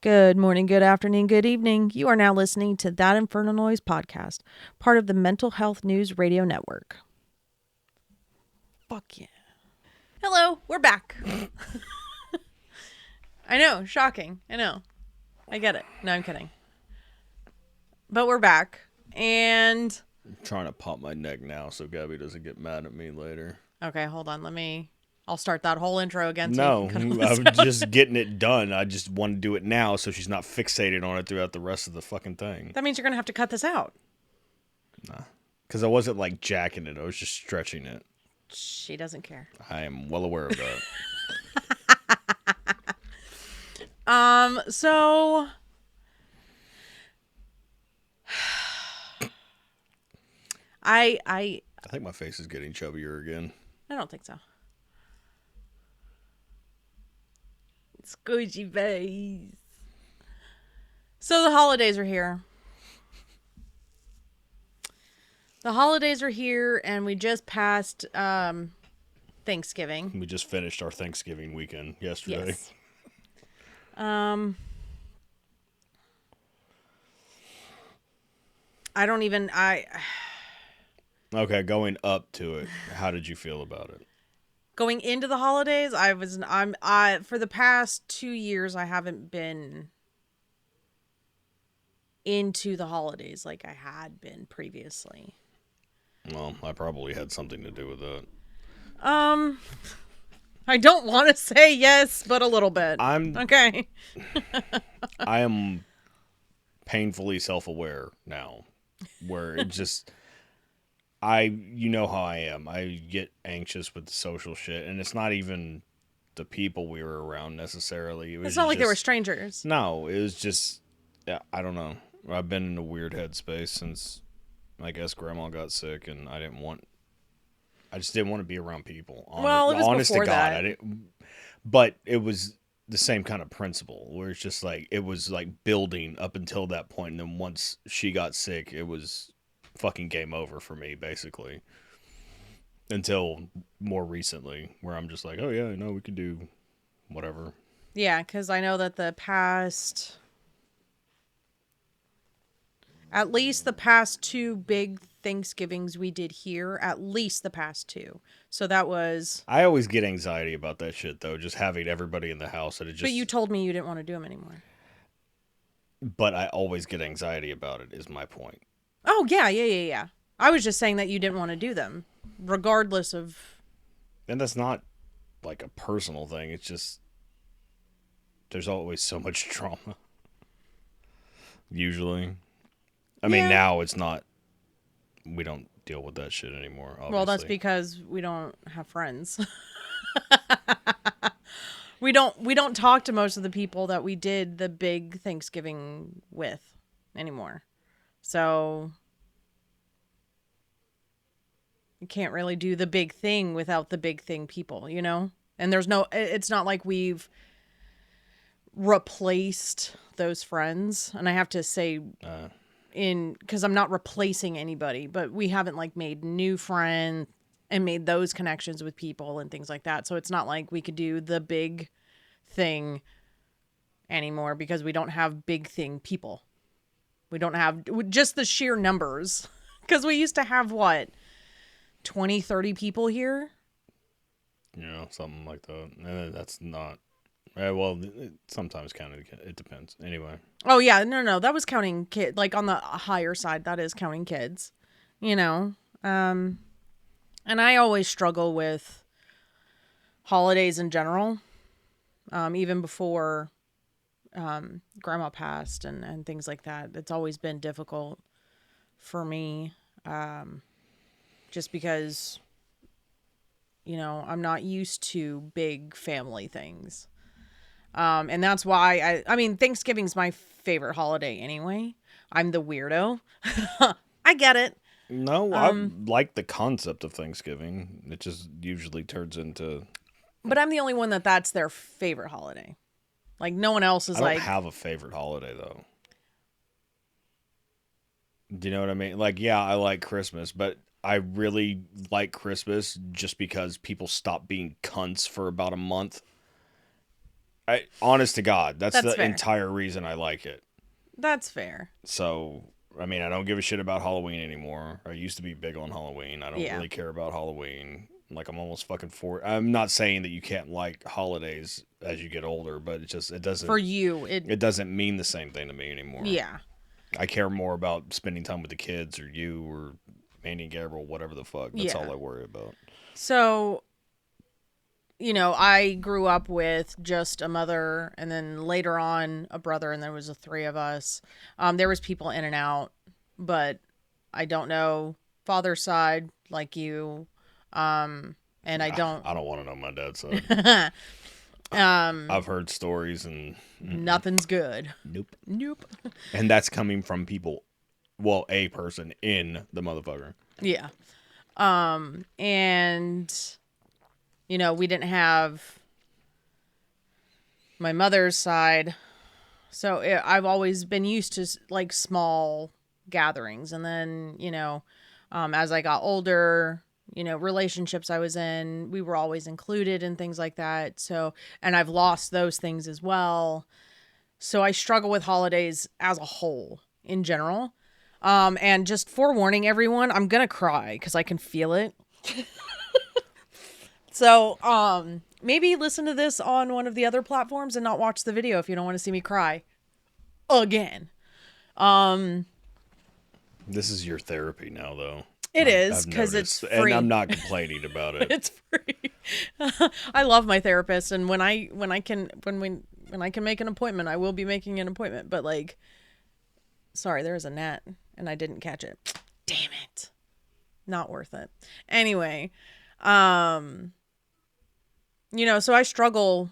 Good morning, good afternoon, good evening. You are now listening to That Infernal Noise podcast, part of the Mental Health News Radio Network. Fuck yeah. Hello, we're back. I know, shocking. I know. I get it. No, I'm kidding. But we're back. And I'm trying to pop my neck now so Gabby doesn't get mad at me later. okay, hold on. I'll start that whole intro again. No, I'm just getting it done. I just want to do it now so she's not fixated on it throughout the rest of the fucking thing. That means you're going to have to cut this out. Nah. Because I wasn't like jacking it. I was just stretching it. She doesn't care. I am well aware of that. So I think my face is getting chubbier again. I don't think so. Squishy face. So the holidays are here. The holidays are here, and we just passed Thanksgiving. We just finished our Thanksgiving weekend yesterday. Yes. Okay, going up to it, how did you feel about it? Going into the holidays, for the past 2 years, I haven't been into the holidays like I had been previously. Well, I probably had something to do with that. I don't want to say yes, but a little bit. Okay. I am painfully self-aware now, where it just... you know how I am. I get anxious with the social shit, and it's not even the people we were around necessarily. It's not like they were strangers. No, it was just, yeah, I don't know. I've been in a weird headspace since, I guess, Grandma got sick, and I just didn't want to be around people. Well, it was honest before to God, that. I didn't. But it was the same kind of principle, where it's just like, it was like building up until that point, and then once she got sick, it was fucking game over for me, basically, until more recently, where I'm just like, oh yeah, no, we can do whatever. Yeah, because I know that at least the past 2 big Thanksgivings we did here, at least the past 2. So that was... I always get anxiety about that shit, though, just having everybody in the house. But you told me you didn't want to do them anymore. But I always get anxiety about it, is my point. Oh, yeah. I was just saying that you didn't want to do them, regardless of... And that's not, like, a personal thing. It's just... There's always so much trauma. Usually. I mean, now it's not... We don't deal with that shit anymore, obviously. Well, that's because we don't have friends. We don't talk to most of the people that we did the big Thanksgiving with anymore. So you can't really do the big thing without the big thing people, you know? And it's not like we've replaced those friends. And I have to say, because I'm not replacing anybody, but we haven't like made new friends and made those connections with people and things like that. So it's not like we could do the big thing anymore because we don't have big thing people. We don't have just the sheer numbers, because we used to have, 20, 30 people here? Yeah, something like that. And that's not... well, sometimes counted. It depends. Anyway. Oh, yeah. No. That was counting kids. Like, on the higher side, that is counting kids. You know? And I always struggle with holidays in general. Even before... Grandma passed and things like that. It's always been difficult for me, just because, you know, I'm not used to big family things. And that's why I mean, Thanksgiving's my favorite holiday anyway. I'm the weirdo. I get it. No, I like the concept of Thanksgiving. It just usually turns into... But I'm the only one that's their favorite holiday. Like, no one else is I like... don't have a favorite holiday, though. Do you know what I mean? Like, yeah, I like Christmas, but I really like Christmas just because people stop being cunts for about a month. Honest to God, that's the fair. entire reason I like it. That's fair. So, I mean, I don't give a shit about Halloween anymore. I used to be big on Halloween. I don't really care about Halloween. Like, I'm almost fucking I'm not saying that you can't like holidays as you get older, but it doesn't. For you, it doesn't mean the same thing to me anymore. Yeah. I care more about spending time with the kids or you or Mandy and Gabriel, whatever the fuck. That's all I worry about. So, I grew up with just a mother and then later on a brother, and there was the three of us. There was people in and out, but I don't know father's side like you. And I don't want to know my dad's side. I've heard stories and nothing's good. Nope. And that's coming from people, well, a person in the motherfucker. Yeah. And we didn't have my mother's side. So I've always been used to like small gatherings. And then, as I got older, relationships I was in, we were always included and things like that. So, and I've lost those things as well. So I struggle with holidays as a whole in general. And just forewarning everyone, I'm going to cry because I can feel it. So, maybe listen to this on one of the other platforms and not watch the video if you don't want to see me cry again. This is your therapy now, though. It is because it's free, and I'm not complaining about it. It's free. I love my therapist, and when I can make an appointment, I will be making an appointment. But like, sorry, there was a gnat and I didn't catch it. Damn it! Not worth it. Anyway, so I struggle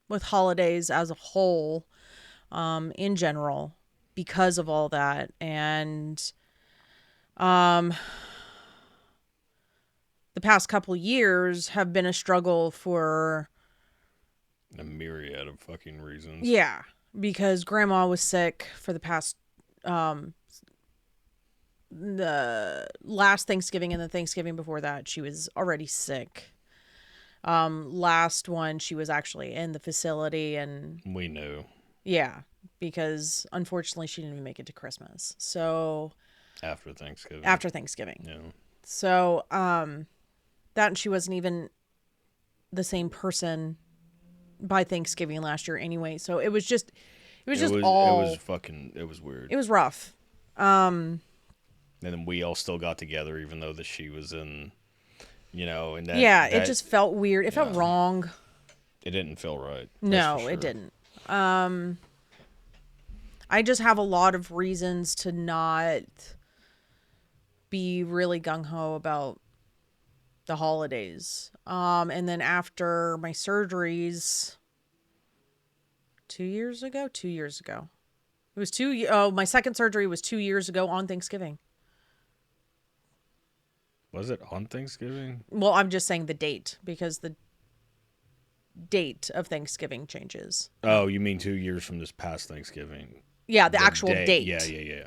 with holidays as a whole, in general, because of all that. And, the past couple years have been a struggle for a myriad of fucking reasons. Yeah, because grandma was sick for the past, the last Thanksgiving and the Thanksgiving before that, she was already sick. Last one, she was actually in the facility, and we knew. Yeah, because unfortunately she didn't even make it to Christmas. So after Thanksgiving. Yeah. So, that, and she wasn't even the same person by Thanksgiving last year anyway. So it was weird. It was rough. And then we all still got together, even though she was in, and that. Yeah, it just felt weird. It felt wrong. It didn't feel right. No, it didn't. I just have a lot of reasons to not be really gung-ho about the holidays. And then after my surgeries 2 years ago. It was my second surgery was 2 years ago on Thanksgiving. Was it on Thanksgiving? Well, I'm just saying the date because the date of Thanksgiving changes. Oh, you mean 2 years from this past Thanksgiving? Yeah, the actual date. Yeah.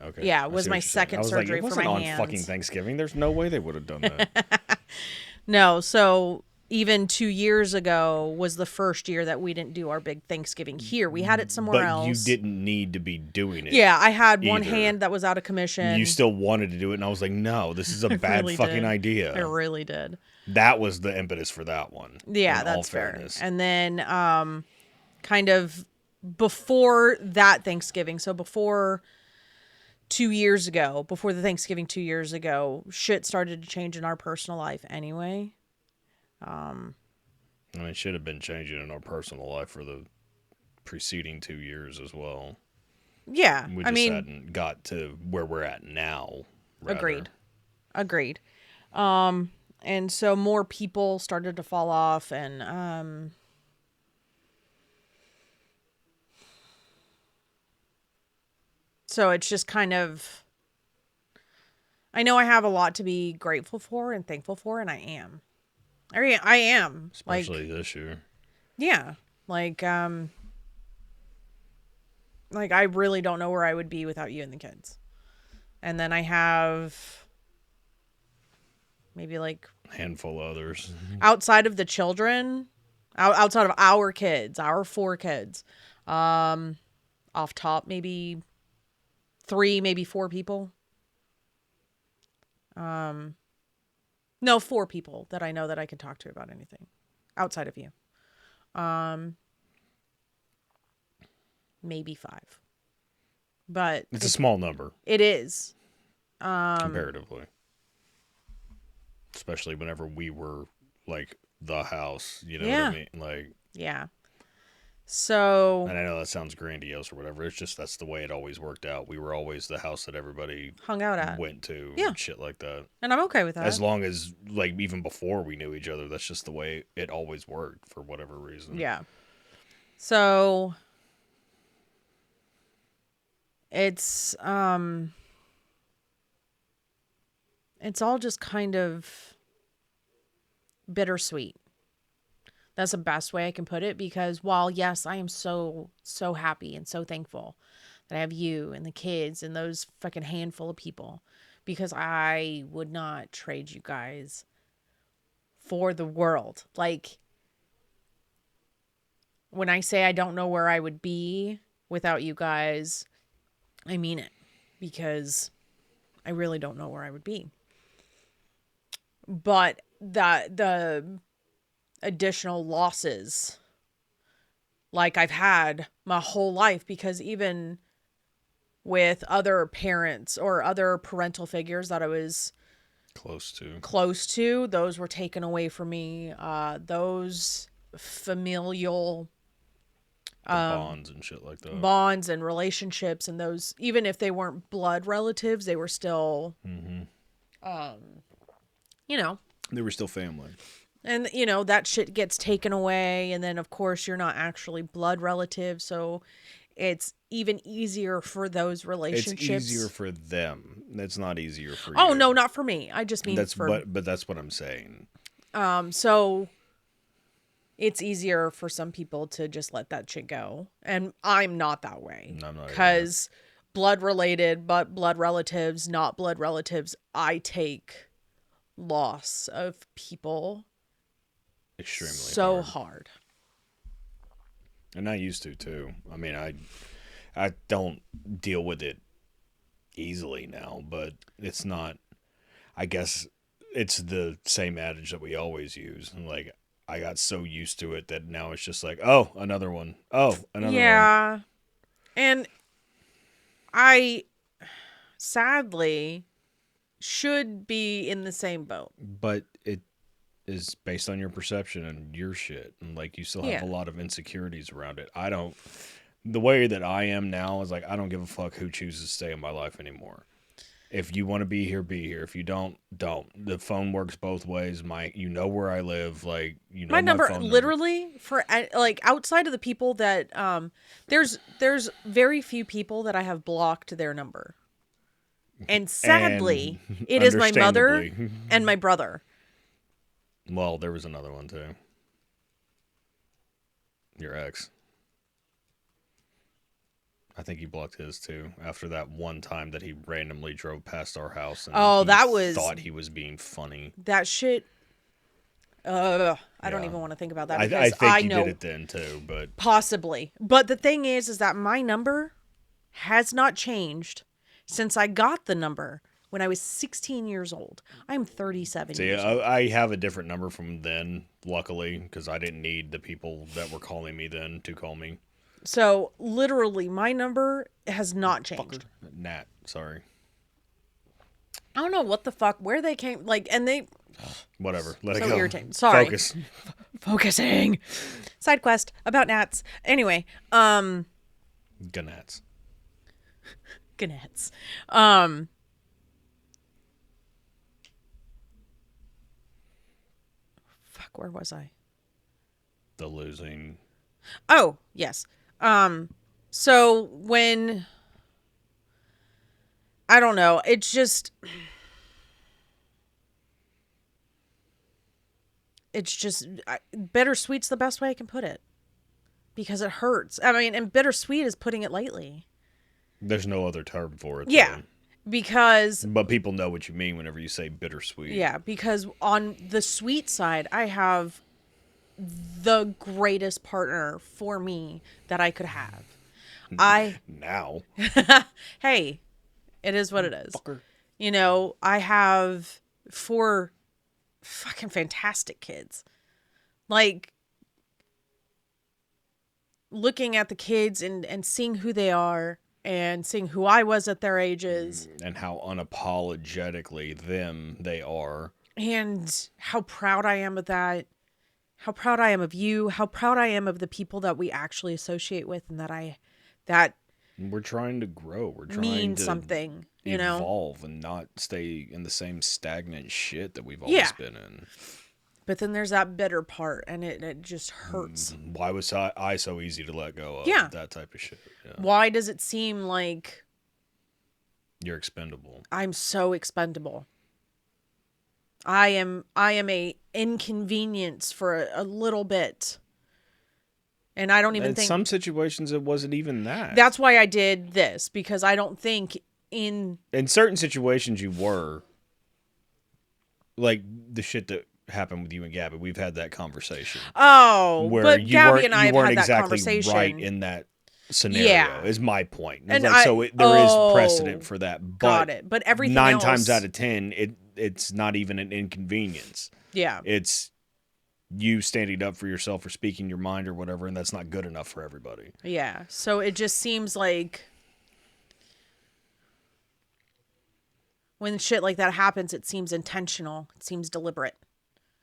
Okay. Yeah, it was my second surgery for my hands. It wasn't on fucking Thanksgiving. There's no way they would have done that. No, so even 2 years ago was the first year that we didn't do our big Thanksgiving here. We had it somewhere else. But you didn't need to be doing it. Yeah, I had one hand that was out of commission. You still wanted to do it, and I was like, no, this is a bad fucking idea. I really did. That was the impetus for that one. Yeah, that's fair. And then kind of before that Thanksgiving, so before 2 years ago, before the Thanksgiving 2 years ago, shit started to change in our personal life anyway. It should have been changing in our personal life for the preceding 2 years as well. Yeah, we just hadn't got to where we're at now. Rather. Agreed. And so more people started to fall off, and so it's just kind of, I know I have a lot to be grateful for and thankful for, and I am. I am. Especially this year. Yeah. Like I really don't know where I would be without you and the kids. And then I have maybe like a handful of others. Outside of the children, Outside of our kids, our 4 kids. Off top, maybe 3, maybe 4 people. No, 4 people that I know that I can talk to about anything outside of you. Maybe 5. But It's a small number. It is. Comparatively. Especially whenever we were, like, the house. You know what I mean? Like, yeah. So. And I know that sounds grandiose or whatever. It's just that's the way it always worked out. We were always the house that everybody hung out at. Went to. Yeah. And shit like that. And I'm okay with that. As long as, like, even before we knew each other, that's just the way it always worked for whatever reason. Yeah. So. It's all just kind of bittersweet. That's the best way I can put it, because while, yes, I am so, so happy and so thankful that I have you and the kids and those fucking handful of people, because I would not trade you guys for the world. Like, when I say I don't know where I would be without you guys, I mean it, because I really don't know where I would be. But the additional losses, like I've had my whole life, because even with other parents or other parental figures that I was close to, those were taken away from me. Those familial bonds and shit like that. Bonds and relationships, and those, even if they weren't blood relatives, they were still, you know. They were still family. And, you know, that shit gets taken away. And then, of course, you're not actually blood relatives. So it's even easier for those relationships. It's easier for them. It's not easier for you. Oh, no, not for me. I just mean But that's what I'm saying. So it's easier for some people to just let that shit go. And I'm not that way. I'm not. Because blood related, but blood relatives, not blood relatives, I take loss of people extremely so hard. And I used to too. I mean, I don't deal with it easily now, but it's not, I guess it's the same adage that we always use. Like, I got so used to it that now it's just like, oh, another one. Oh, another one. Yeah. And I sadly should be in the same boat. But it is based on your perception and your shit. And, like, you still have a lot of insecurities around it. The way that I am now is, like, I don't give a fuck who chooses to stay in my life anymore. If you want to be here, be here. If you don't. The phone works both ways. You know where I live. Like, you know my number, phone literally number. For, like, outside of the people that, there's very few people that I have blocked their number. And sadly, it is my mother and my brother. Well, there was another one too. Your ex. I think he blocked his too after that one time that he randomly drove past our house and thought he was being funny. That shit. I don't even want to think about that, because I think you did it then too, but possibly. But the thing is that my number has not changed since I got the number when I was 16 years old. I'm 37 years old. I have a different number from then, luckily, because I didn't need the people that were calling me then to call me. So, literally, my number has not changed. Fucker. Nat, sorry. I don't know what the fuck, where they came, like, and they... Whatever, let it so go. Irritating. Sorry. Focus. Focusing. Side quest about gnats. Anyway, Gnats. Gnats. Fuck, where was I? The losing. Oh, yes. So when, I don't know, it's just bittersweet's the best way I can put it, because it hurts. I mean, and bittersweet is putting it lightly. There's no other term for it. Yeah. Though. Because... But people know what you mean whenever you say bittersweet. Yeah, because on the sweet side, I have the greatest partner for me that I could have. Now. Hey, it is what it is. Fucker. You know, I have 4 fucking fantastic kids. Like, looking at the kids and seeing who they are and seeing who I was at their ages. And how unapologetically them they are. And how proud I am of that. How proud I am of you. How proud I am of the people that we actually associate with and that We're trying to grow. We're trying mean to something, you know? evolve and not stay in the same stagnant shit that we've always been in. But then there's that bitter part, and it just hurts. Why was I so easy to let go of? Yeah. That type of shit. Yeah. Why does it seem like You're expendable. I'm so expendable? I am a inconvenience for a little bit. And I don't even think... some situations it wasn't even that. That's why I did this, because I don't think in certain situations you were. Like the shit that happened with you and Gabby. We've had that conversation. Oh, where but you Gabby and I you have weren't had that exactly conversation. right in that scenario, Yeah. is my point. And Like, there is precedent for that. But got it. But everything 9 else... times out of 10, it's not even an inconvenience. Yeah. It's you standing up for yourself or speaking your mind or whatever, and that's not good enough for everybody. Yeah. So it just seems like when shit like that happens, it seems intentional. It seems deliberate.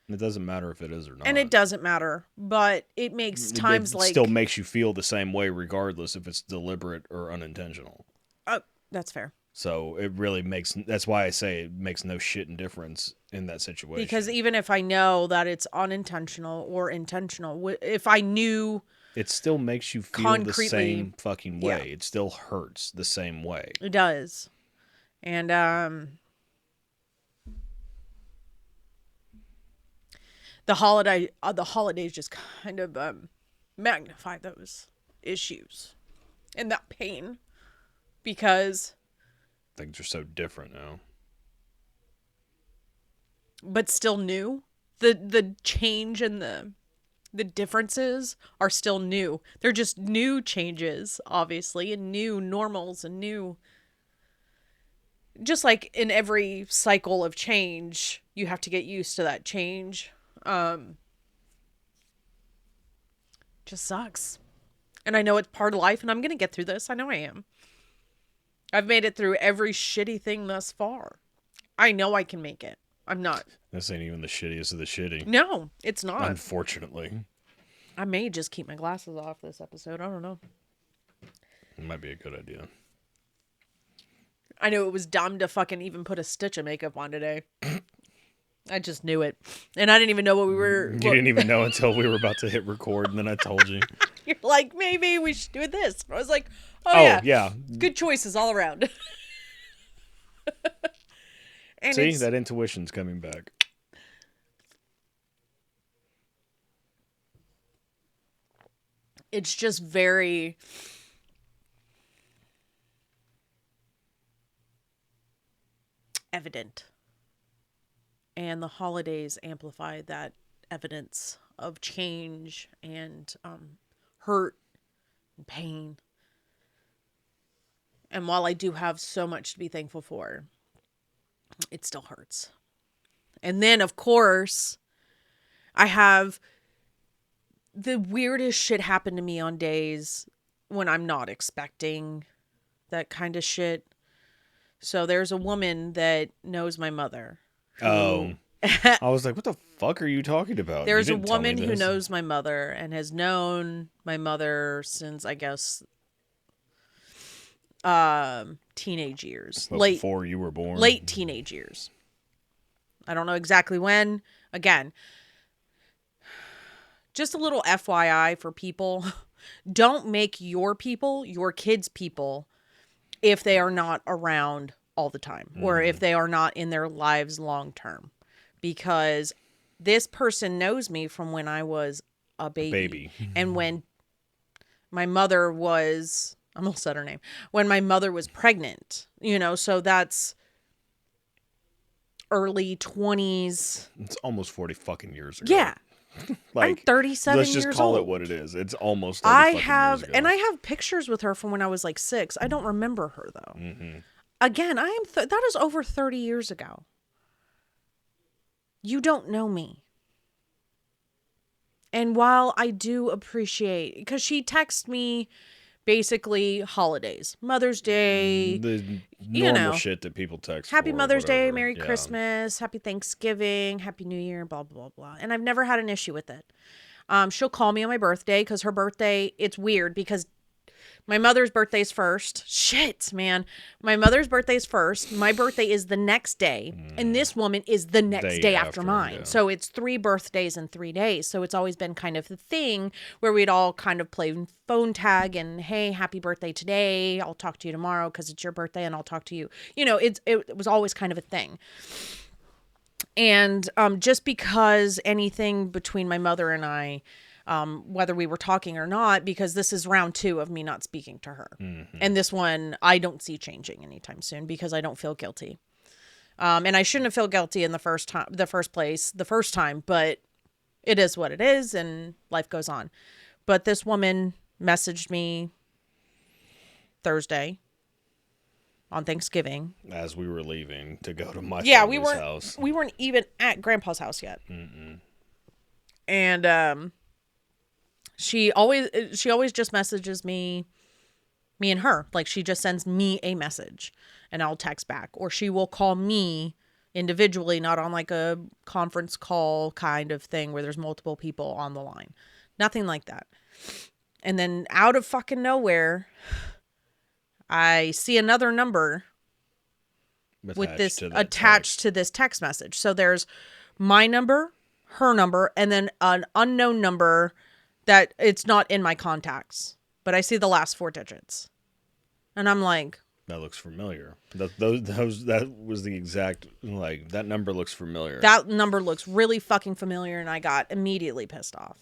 It doesn't matter if it is or not. And it doesn't matter, but it makes times it like... still makes you feel the same way regardless if it's deliberate or unintentional. Oh, that's fair. So it really makes... That's why I say it makes no shit and difference in that situation. Because even if I know that it's unintentional or intentional, if I knew... It still makes you feel the same fucking way. Yeah. It still hurts the same way. It does. And, the holidays just kind of magnify those issues and that pain, because things are so different now, but still new. The change and the differences are still new. They're just new changes, obviously, and new normals and new. Just like in every cycle of change, you have to get used to that change. Just sucks. And I know it's part of life, and I'm going to get through this. I know I am. I've made it through every shitty thing thus far. I know I can make it. I'm not. This ain't even the shittiest of the shitty. No, it's not. Unfortunately. I may just keep my glasses off this episode. I don't know. It might be a good idea. I knew it was dumb to fucking even put a stitch of makeup on today. I just knew it. And I didn't even know what we were... You didn't even know until we were about to hit record, and then I told you. You're like, maybe we should do this. I was like, oh yeah. Good choices all around. And see, that intuition's coming back. It's just very... evident. And the holidays amplify that evidence of change and hurt and pain. And while I do have so much to be thankful for, it still hurts. And then, of course, I have the weirdest shit happen to me on days when I'm not expecting that kind of shit. So there's a woman that knows my mother. Oh. I was like, what the fuck are you talking about? There's a woman who knows my mother and has known my mother since, I guess, teenage years. Before you were born? Late teenage years. I don't know exactly when. Again, just a little FYI for people. Don't make your people, your kids' people, if they are not around all the time, or if they are not in their lives long term, because this person knows me from when I was a baby. And when my mother was, I almost said her name, when my mother was pregnant, you know, so that's early 20s. It's almost 40 fucking years ago. Yeah. Like, I'm 37 let's just years call old. it what it is. It's almost 30 I fucking have, years ago. and I have pictures with her from when I was like 6. I don't remember her though. Mm-hmm. Again, that is over 30 years ago. You don't know me. And while I do appreciate, because she texts me basically holidays, Mother's Day, The you normal know, shit that people text Happy for, Mother's Day, whatever. Merry Yeah. Christmas, Happy Thanksgiving, Happy New Year, blah, blah, blah. And I've never had an issue with it. She'll call me on my birthday because her birthday, it's weird because my mother's birthday's first. Shit, man. My mother's birthday's first. My birthday is the next day. And this woman is the next day after mine. Yeah. So it's 3 birthdays in 3 days. So it's always been kind of the thing where we'd all kind of play phone tag and, hey, happy birthday today. I'll talk to you tomorrow because it's your birthday and I'll talk to you. You know, it was always kind of a thing. And just because anything between my mother and I, whether we were talking or not, because this is round 2 of me not speaking to her. Mm-hmm. And this one I don't see changing anytime soon because I don't feel guilty. And I shouldn't have felt guilty in the first time, but it is what it is and life goes on. But this woman messaged me Thursday on Thanksgiving as we were leaving to go to my family's house. We weren't even at Grandpa's house yet. Mm-mm. And she always just messages me and her. Like, she just sends me a message and I'll text back, or she will call me individually, not on like a conference call kind of thing where there's multiple people on the line. Nothing like that. And then out of fucking nowhere, I see another number attached to this text message. So there's my number, her number, and then an unknown number that it's not in my contacts, but I see the last 4 digits. And I'm like, that looks familiar. That was the exact, like, that number looks familiar. That number looks really fucking familiar, and I got immediately pissed off.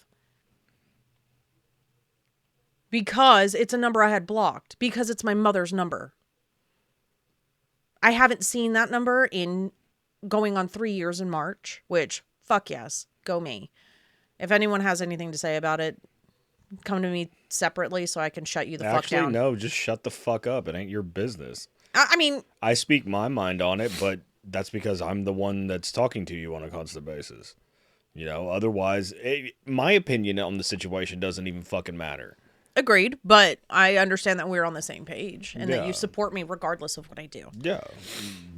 Because it's a number I had blocked. Because it's my mother's number. I haven't seen that number in going on 3 years in March, which, fuck yes, go me. If anyone has anything to say about it, come to me separately so I can shut you the fuck down. Actually, no, just shut the fuck up. It ain't your business. I mean, I speak my mind on it, but that's because I'm the one that's talking to you on a constant basis. You know, otherwise, my opinion on the situation doesn't even fucking matter. Agreed, but I understand that we're on the same page and that you support me regardless of what I do. Yeah.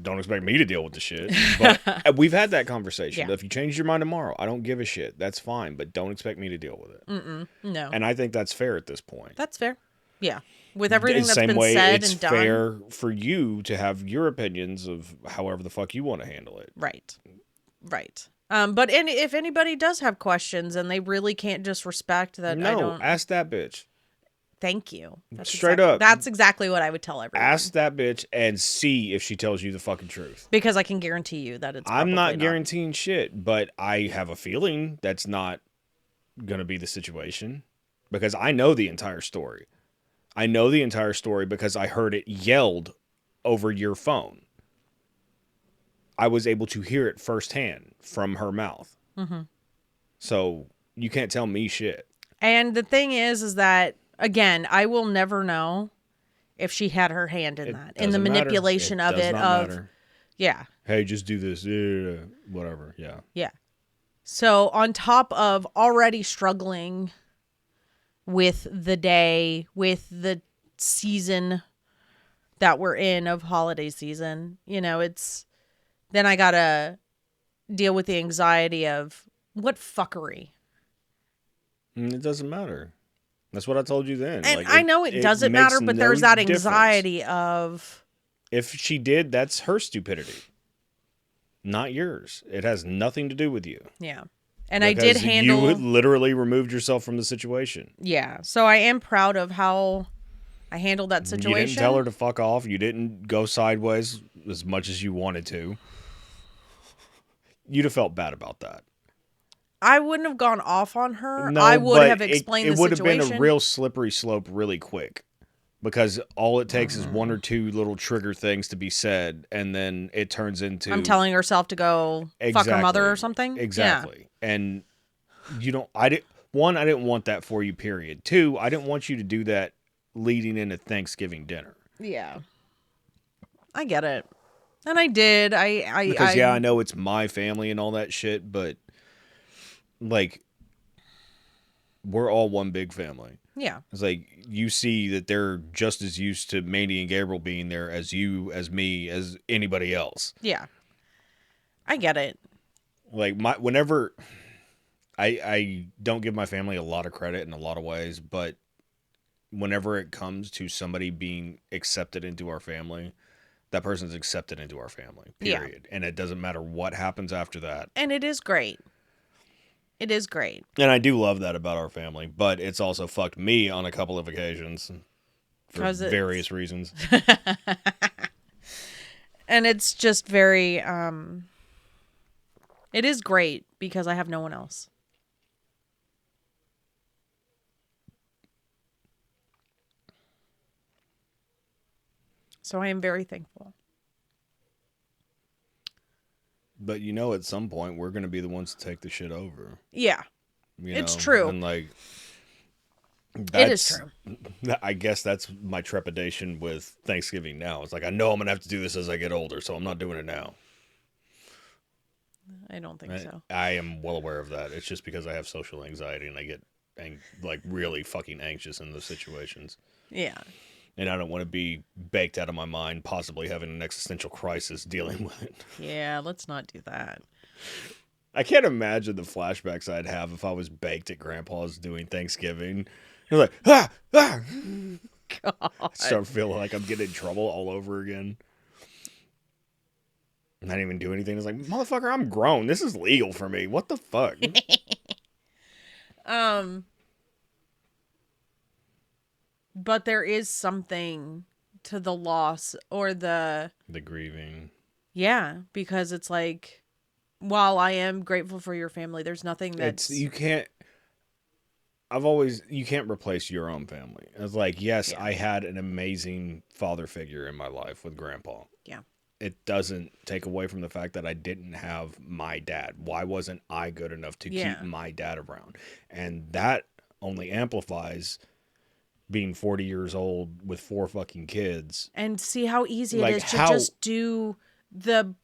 Don't expect me to deal with the shit. But we've had that conversation. Yeah. If you change your mind tomorrow, I don't give a shit. That's fine, but don't expect me to deal with it. No. And I think that's fair at this point. That's fair. Yeah. With everything that's been said and done. It's fair for you to have your opinions of however the fuck you want to handle it. Right. But if anybody does have questions and they really can't just respect that, ask that bitch. Thank you. Straight up. That's exactly what I would tell everyone. Ask that bitch and see if she tells you the fucking truth. Because I can guarantee you that it's I'm not guaranteeing shit, but I have a feeling that's not going to be the situation. Because I know the entire story. I know the entire story because I heard it yelled over your phone. I was able to hear it firsthand from her mouth. Mm-hmm. So you can't tell me shit. And the thing is that, again, I will never know if she had her hand in that, in the manipulation of it. Yeah. Hey, just do this. Whatever. Yeah. Yeah. So on top of already struggling with the day, with the season that we're in of holiday season, you know, then I gotta deal with the anxiety of what fuckery. It doesn't matter. That's what I told you then. And I know it doesn't matter, but there's that anxiety of... If she did, that's her stupidity. Not yours. It has nothing to do with you. Yeah. And I did handle... You literally removed yourself from the situation. Yeah. So I am proud of how I handled that situation. You didn't tell her to fuck off. You didn't go sideways as much as you wanted to. You'd have felt bad about that. I wouldn't have gone off on her. No, I would have explained the situation. It would have been a real slippery slope really quick. Because all it takes is one or two little trigger things to be said, and then it turns into... I'm telling herself to go fuck her mother or something? Exactly. Yeah. And you don't. I didn't. One, I didn't want that for you. Period. Two, I didn't want you to do that leading into Thanksgiving dinner. Yeah. I get it. And I did. Because yeah, I know it's my family and all that shit, but like we're all one big family. Yeah. It's like you see that they're just as used to Mandy and Gabriel being there as you, as me, as anybody else. Yeah. I get it. Like whenever I don't give my family a lot of credit in a lot of ways, but whenever it comes to somebody being accepted into our family, that person's accepted into our family. Period. Yeah. And it doesn't matter what happens after that. And it is great. It is great. And I do love that about our family, but it's also fucked me on a couple of occasions for various reasons. And it's just very it is great because I have no one else. So I am very thankful. But you know, at some point, we're going to be the ones to take the shit over. Yeah. It's true. And like, it is true. I guess that's my trepidation with Thanksgiving now. It's like, I know I'm going to have to do this as I get older, so I'm not doing it now. I don't think so. I am well aware of that. It's just because I have social anxiety and I get like really fucking anxious in those situations. Yeah. And I don't want to be baked out of my mind, possibly having an existential crisis dealing with it. Yeah, let's not do that. I can't imagine the flashbacks I'd have if I was baked at Grandpa's doing Thanksgiving. You're like, ah! God. I start feeling like I'm getting in trouble all over again. I didn't even do anything. It's like, motherfucker, I'm grown. This is legal for me. What the fuck? But there is something to the loss or the grieving. Yeah, because it's like, while I am grateful for your family, there's nothing that's... you can't replace your own family. It's like, yes, yeah. I had an amazing father figure in my life with Grandpa. Yeah. It doesn't take away from the fact that I didn't have my dad. Why wasn't I good enough to keep my dad around? And that only amplifies being 40 years old with 4 fucking kids. And see how easy it is to just do the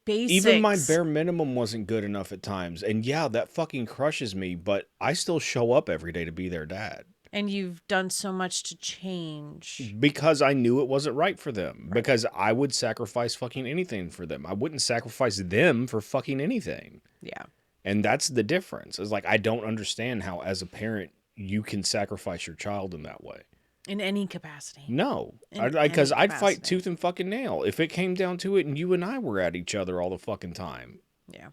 basics. Even my bare minimum wasn't good enough at times. And yeah, that fucking crushes me, but I still show up every day to be their dad. And you've done so much to change. Because I knew it wasn't right for them. Right. Because I would sacrifice fucking anything for them. I wouldn't sacrifice them for fucking anything. Yeah. And that's the difference. It's like, I don't understand how, as a parent, you can sacrifice your child in that way. In any capacity. No. Because I'd fight tooth and fucking nail if it came down to it and you and I were at each other all the fucking time. Yeah.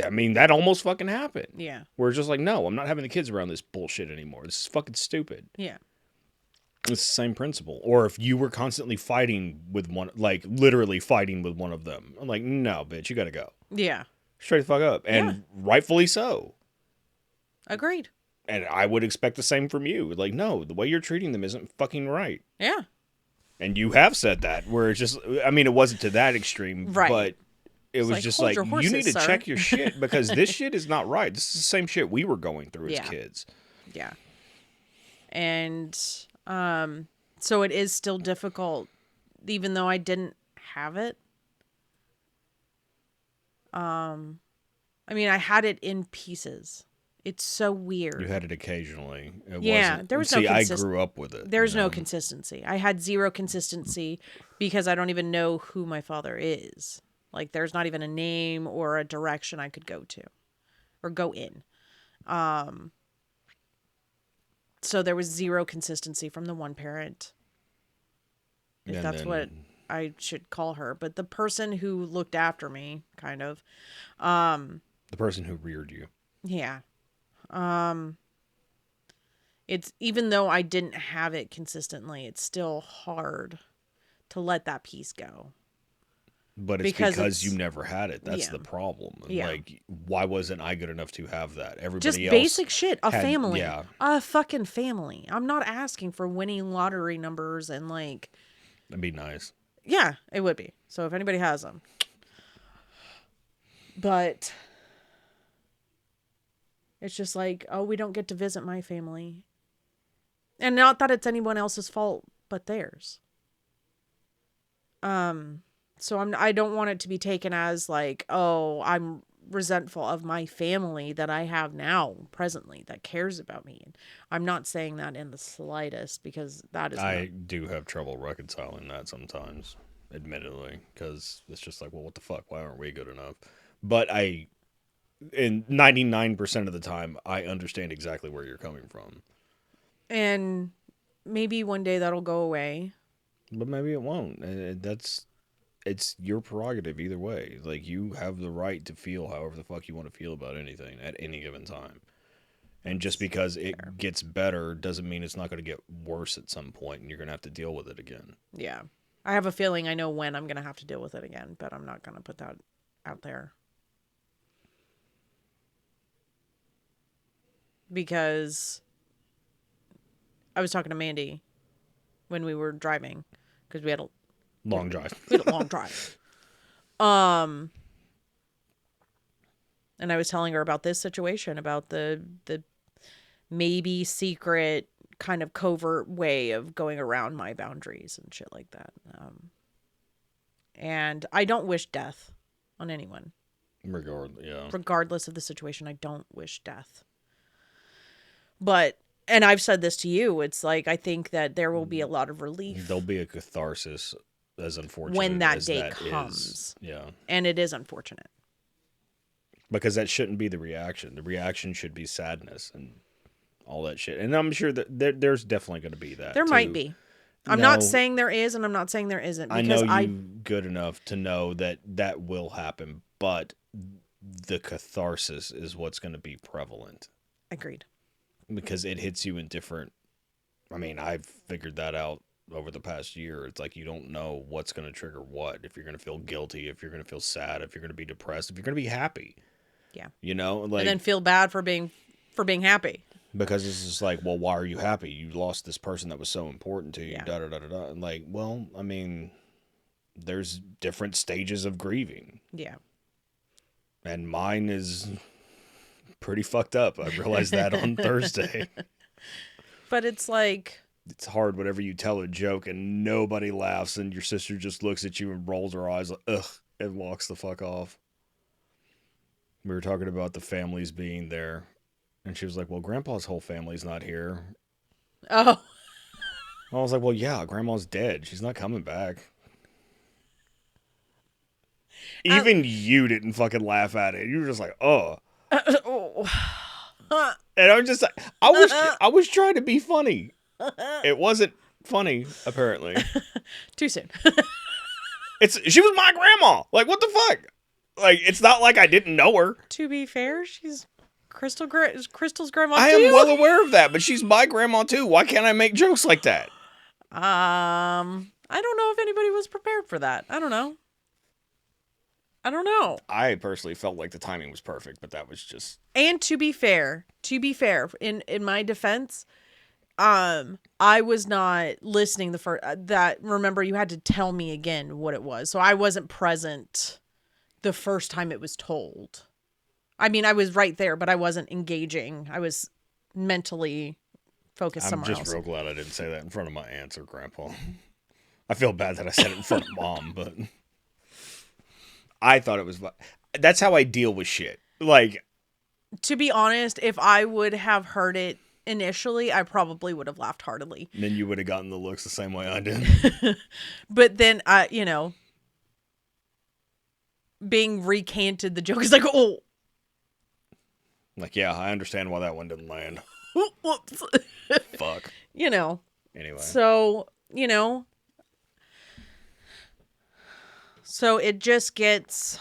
I mean, that almost fucking happened. Yeah. Where it's just like, no, I'm not having the kids around this bullshit anymore. This is fucking stupid. Yeah. It's the same principle. Or if you were constantly fighting with one, like literally fighting with one of them, I'm like, no, bitch, you gotta go. Yeah. Straight the fuck up. And rightfully so. Agreed. And I would expect the same from you. Like, no, the way you're treating them isn't fucking right. Yeah. And you have said that, where it's just, I mean, it wasn't to that extreme, right. But it was like, just like, horses, you need to check your shit because this shit is not right. This is the same shit we were going through as kids. Yeah. And so it is still difficult, even though I didn't have it. I mean, I had it in pieces. It's so weird. You had it occasionally. There was no consistency. I grew up with it. There's no consistency. I had zero consistency because I don't even know who my father is. Like, there's not even a name or a direction I could go to or go in. So there was zero consistency from the one parent, if that's what I should call her. But the person who looked after me, kind of. The person who reared you. Yeah. It's, even though I didn't have it consistently, it's still hard to let that piece go. But it's because you never had it. That's the problem. Yeah. Like, why wasn't I good enough to have that? Everybody just else basic shit. A family. Yeah. A fucking family. I'm not asking for winning lottery numbers and like... That'd be nice. Yeah, it would be. So if anybody has them. But... It's just like, oh, we don't get to visit my family. And not that it's anyone else's fault but theirs. So I don't want it to be taken as like, oh, I'm resentful of my family that I have now presently that cares about me. I'm not saying that in the slightest, because that is I do have trouble reconciling that sometimes, admittedly, because it's just like, well, what the fuck? Why aren't we good enough? But in 99% of the time, I understand exactly where you're coming from. And maybe one day that'll go away. But maybe it won't. It's your prerogative either way. Like, you have the right to feel however the fuck you want to feel about anything at any given time. And just because it gets better doesn't mean it's not going to get worse at some point and you're going to have to deal with it again. Yeah. I have a feeling I know when I'm going to have to deal with it again, but I'm not going to put that out there. Because I was talking to Mandy when we were driving, because we had a long drive. And I was telling her about this situation, about the maybe secret kind of covert way of going around my boundaries and shit like that. And I don't wish death on anyone. Regardless of the situation, I don't wish death. But, and I've said this to you, it's like, I think that there will be a lot of relief. There'll be a catharsis, as unfortunate when that as day that comes. Is. Yeah. And it is unfortunate. Because that shouldn't be the reaction. The reaction should be sadness and all that shit. And I'm sure that there's definitely going to be that. There might be. I'm not saying there is, and I'm not saying there isn't. Because I know you good enough to know that that will happen, but the catharsis is what's going to be prevalent. Agreed. Because it hits you in different... I mean, I've figured that out over the past year. It's like you don't know what's going to trigger what. If you're going to feel guilty, if you're going to feel sad, if you're going to be depressed, if you're going to be happy. Yeah. You know? Like, and then feel bad for being happy. Because it's just like, well, why are you happy? You lost this person that was so important to you. Yeah. Da-da-da-da-da. And like, well, I mean, there's different stages of grieving. Yeah. And mine is pretty fucked up. I realized that on Thursday. But it's like... It's hard whenever you tell a joke and nobody laughs and your sister just looks at you and rolls her eyes like, ugh, and walks the fuck off. We were talking about the families being there. And she was like, well, Grandpa's whole family's not here. Oh. I was like, well, yeah, Grandma's dead. She's not coming back. Even you didn't fucking laugh at it. You were just like, oh. And I'm just like, I was trying to be funny. It wasn't funny, apparently. Too soon. She was my grandma. Like, what the fuck? Like, it's not like I didn't know her. To be fair, she's Crystal's grandma too. I am well aware of that, but she's my grandma too. Why can't I make jokes like that? I don't know if anybody was prepared for that. I don't know. I personally felt like the timing was perfect, but that was just... And to be fair, in my defense, I was not listening the first... remember, you had to tell me again what it was. So I wasn't present the first time it was told. I mean, I was right there, but I wasn't engaging. I was mentally focused somewhere else. I'm just real glad I didn't say that in front of my aunts or grandpa. I feel bad that I said it in front of mom, but... I thought it was... That's how I deal with shit. Like... To be honest, if I would have heard it initially, I probably would have laughed heartily. And then you would have gotten the looks the same way I did. But then, being recanted, the joke is like, oh. Like, yeah, I understand why that one didn't land. Whoops. Fuck. Anyway. So, So it just gets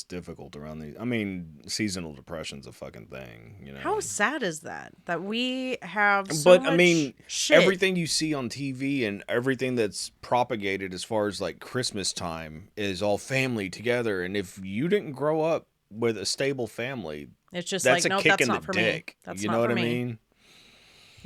difficult around these. I mean, seasonal depression's a fucking thing, How sad is that? That we have so much shit. Everything you see on TV and everything that's propagated as far as like Christmas time is all family together. And if you didn't grow up with a stable family, it's just that's like, no, kick that's in not the for dick. me. That's you not know for what me. I mean?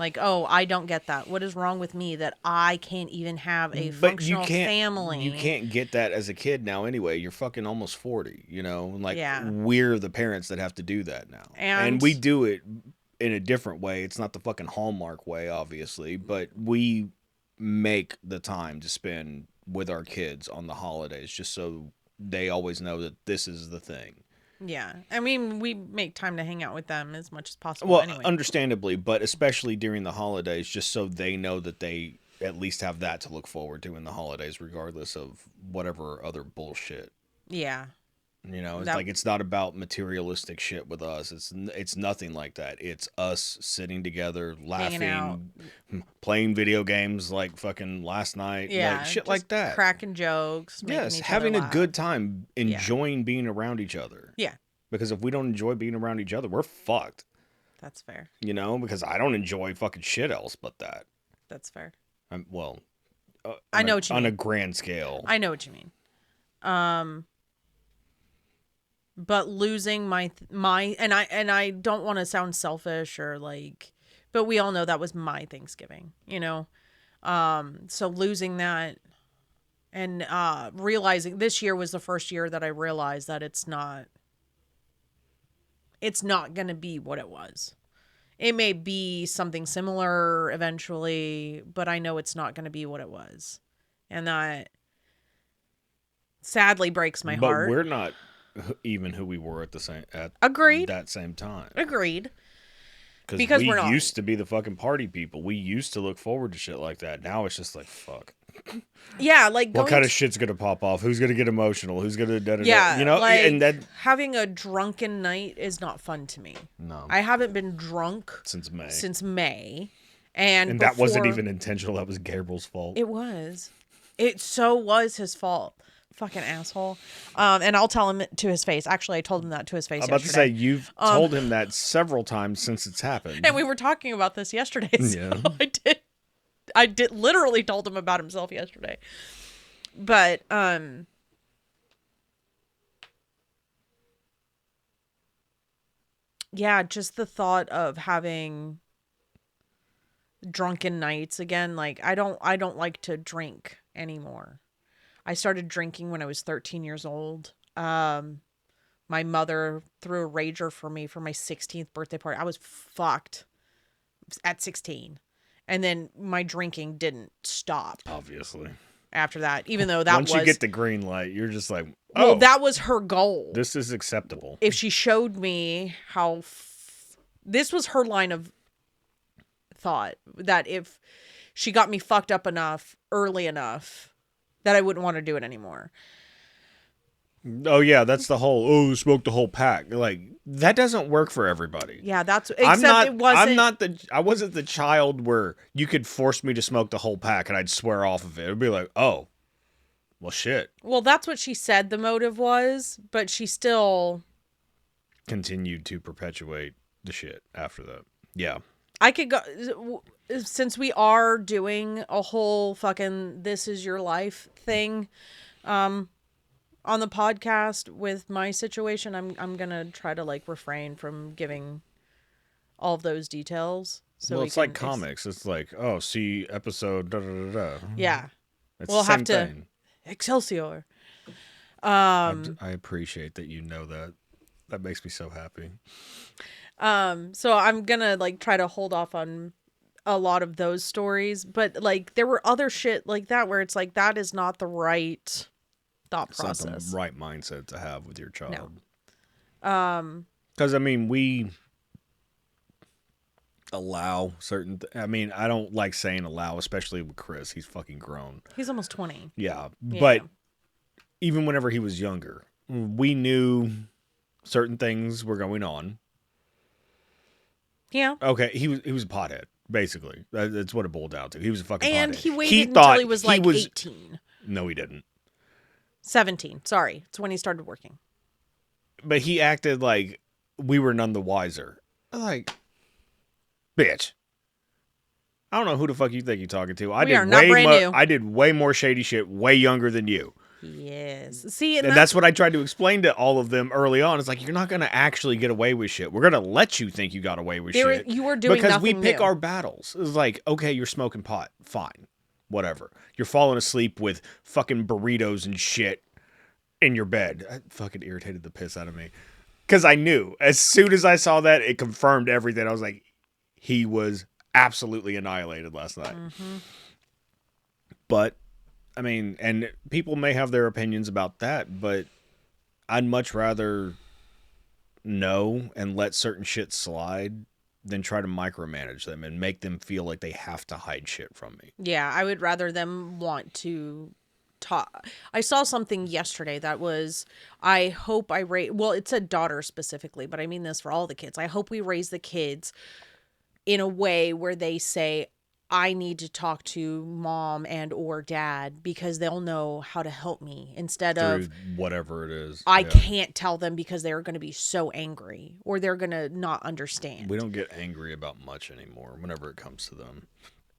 Like, oh, I don't get that. What is wrong with me that I can't even have a But functional family? You can't get that as a kid now anyway. You're fucking almost 40, you know? Like, Yeah. we're the parents that have to do that now. And we do it in a different way. It's not the fucking Hallmark way, obviously, but we make the time to spend with our kids on the holidays just so they always know that this is the thing. yeah. I mean, we make time to hang out with them as much as possible Well, anyway. understandably, but especially during the holidays, just so they know that they at least have that to look forward to in the holidays, regardless of whatever other bullshit. Yeah. You know, it's like it's not about materialistic shit with us. It's nothing like that. It's us sitting together, laughing, playing video games like fucking last night, like shit like that. Cracking jokes. Yes, having a good time, enjoying being around each other. Yeah. Because if we don't enjoy being around each other, we're fucked. That's fair. You know, because I don't enjoy fucking shit else but that. That's fair. I know what you mean. On a grand scale. I know what you mean. But losing my and I don't want to sound selfish or like, but we all know that was my Thanksgiving, you know? So losing that and realizing this year was the first year that I realized that it's not going to be what it was. It may be something similar eventually, but I know it's not going to be what it was. And that sadly breaks my heart. But we're not even who we were at Agreed. That same time. Agreed. Because we used to be the fucking party people. We used to look forward to shit like that. Now it's just like, fuck. Yeah, like what kind of shit's gonna pop off? Who's gonna get emotional? Who's gonna yeah, you know? Like, and that having a drunken night is not fun to me. No, I haven't been drunk since May, and that wasn't even intentional. That was Gabriel's fault. It was. It so was his fault. Fucking asshole. And I'll tell him to his face. Actually, I told him that to his face. I'm about to say you've told him that several times since it's happened. And we were talking about this yesterday. So yeah. I did literally told him about himself yesterday. But yeah, just the thought of having drunken nights again, like I don't like to drink anymore. I started drinking when I was 13 years old. My mother threw a rager for me for my 16th birthday party. I was fucked at 16. And then my drinking didn't stop. Obviously. After that, even though that once you get the green light, you're just like, oh. Well, that was her goal. This is acceptable. If she showed me how... this was her line of thought. That if she got me fucked up enough, early enough, that I wouldn't want to do it anymore. Oh, yeah, that's the whole, smoke the whole pack. Like, that doesn't work for everybody. Yeah, that's... Except it wasn't... I wasn't the child where you could force me to smoke the whole pack and I'd swear off of it. It'd be like, oh, well, shit. Well, that's what she said the motive was, but she still... continued to perpetuate the shit after that. Yeah. I could go... Since we are doing a whole fucking this is your life thing, on the podcast with my situation, I'm gonna try to like refrain from giving all of those details. So well, it's like comics. It's like, oh, see episode da da da da. Yeah, we'll have to thing. Excelsior. I appreciate that you know that. That makes me so happy. So I'm gonna like try to hold off on a lot of those stories, but like there were other shit like that where it's like that is not the right thought process. It's not the right mindset to have with your child. No. Because I mean, we allow certain. I mean, I don't like saying allow, especially with Chris. He's fucking grown. He's almost 20. Yeah, but even whenever he was younger, we knew certain things were going on. Yeah. Okay, he was a pothead. Basically, that's what it boiled down to. He was a fucking pothead. And he waited until he was like 18. No, he didn't. 17. Sorry. It's when he started working. But he acted like we were none the wiser. Like, bitch. I don't know who the fuck you think you're talking to. We are not brand new. I did way more shady shit way younger than you. Yes. See, And that's what I tried to explain to all of them early on. It's like, you're not going to actually get away with shit. We're going to let you think you got away with shit. you were doing because we nothing pick new. our battles. It's like, okay, you're smoking pot. Fine. Whatever. You're falling asleep with fucking burritos and shit in your bed. That fucking irritated the piss out of me. Because I knew. As soon as I saw that, it confirmed everything. I was like, he was absolutely annihilated last night. Mm-hmm. But, I mean, and people may have their opinions about that, but I'd much rather know and let certain shit slide than try to micromanage them and make them feel like they have to hide shit from me. Yeah, I would rather them want to talk. I saw something yesterday that was, I hope I raise, well, it said daughter specifically, but I mean this for all the kids. I hope we raise the kids in a way where they say, I need to talk to mom and or dad because they'll know how to help me instead Through of whatever it is. I Yeah. can't tell them because they're going to be so angry or they're going to not understand. We don't get angry about much anymore whenever it comes to them.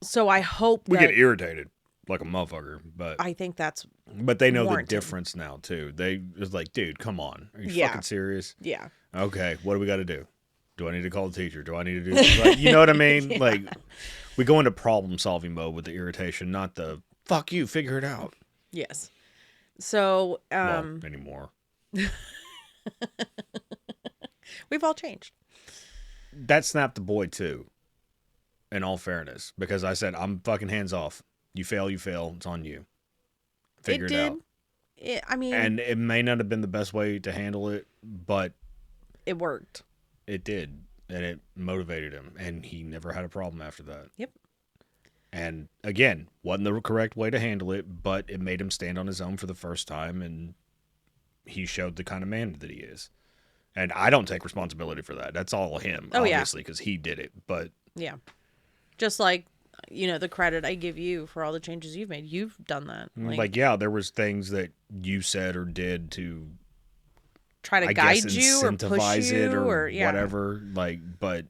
So I hope We that, get irritated like a motherfucker, but I think that's they know warranted. the difference now too. They was like, dude, come on. Are you Yeah. fucking serious? Yeah. Okay, what do we got to do? Do I need to call the teacher? Do I need to do this? Like, you know what I mean? Yeah. Like, we go into problem solving mode with the irritation, not the fuck you, figure it out. Yes. So, Well, anymore. we've all changed. That snapped the boy too, in all fairness, because I said, I'm fucking hands off. You fail, it's on you. Figure it out. I mean, And it may not have been the best way to handle it, but it worked. it did. And it motivated him. And he never had a problem after that. Yep. And again, wasn't the correct way to handle it, but it made him stand on his own for the first time. And he showed the kind of man that he is. And I don't take responsibility for that. That's all him, Oh, obviously, because he did it. But yeah. Just like, the credit I give you for all the changes you've made. You've done that. like yeah, there was things that you said or did to try to I guide guess you or push incentivize you it or yeah. whatever. Like, but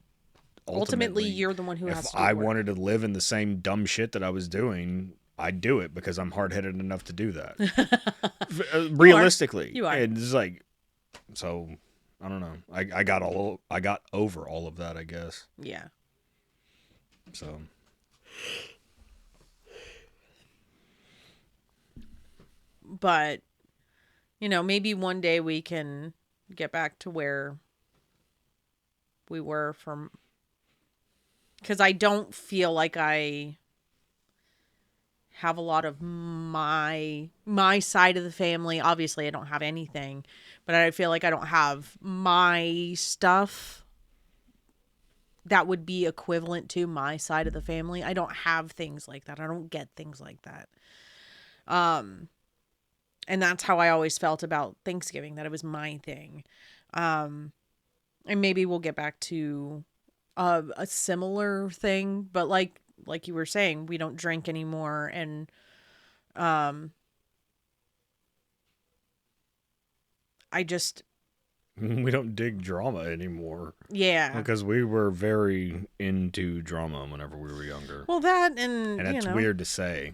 Ultimately, you're the one who has if to do I the work. wanted to live in the same dumb shit that I was doing, I'd do it because I'm hard-headed enough to do that. Realistically. You are. And it's like, so I don't know. I got over all of that, I guess. Yeah. So But, maybe one day we can get back to where we were from. Because I don't feel like I have a lot of my side of the family. Obviously, I don't have anything. But I feel like I don't have my stuff that would be equivalent to my side of the family. I don't have things like that. I don't get things like that. And that's how I always felt about Thanksgiving, that it was my thing. And maybe we'll get back to a similar thing, but like you were saying, we don't drink anymore, and I just we don't dig drama anymore. Yeah. Because we were very into drama whenever we were younger. Well, that and it's weird to say.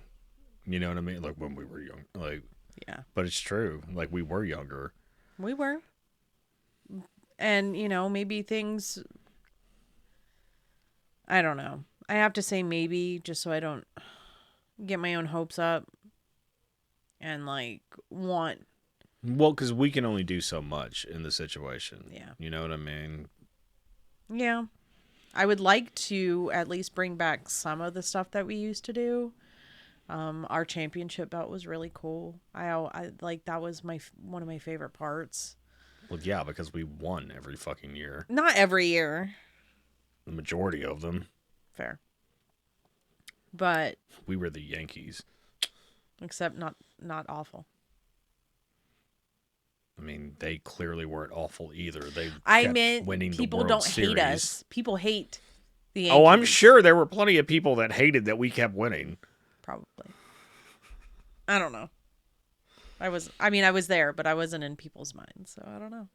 You know what I mean? Like when we were young. Like yeah. But it's true. Like we were younger. We were. And, maybe things, I don't know. I have to say maybe just so I don't get my own hopes up and want. Well, because we can only do so much in the situation. Yeah. You know what I mean? Yeah. I would like to at least bring back some of the stuff that we used to do. Our championship belt was really cool. I like, that was one of my favorite parts. Well, yeah, because we won every fucking year. Not every year. The majority of them. Fair. But we were the Yankees. Except not awful. I mean, they clearly weren't awful either. They meant winning people the World don't Series. hate us. People hate the Yankees. Oh, I'm sure there were plenty of people that hated that we kept winning. Probably. I don't know. I was there, but I wasn't in people's minds, so I don't know.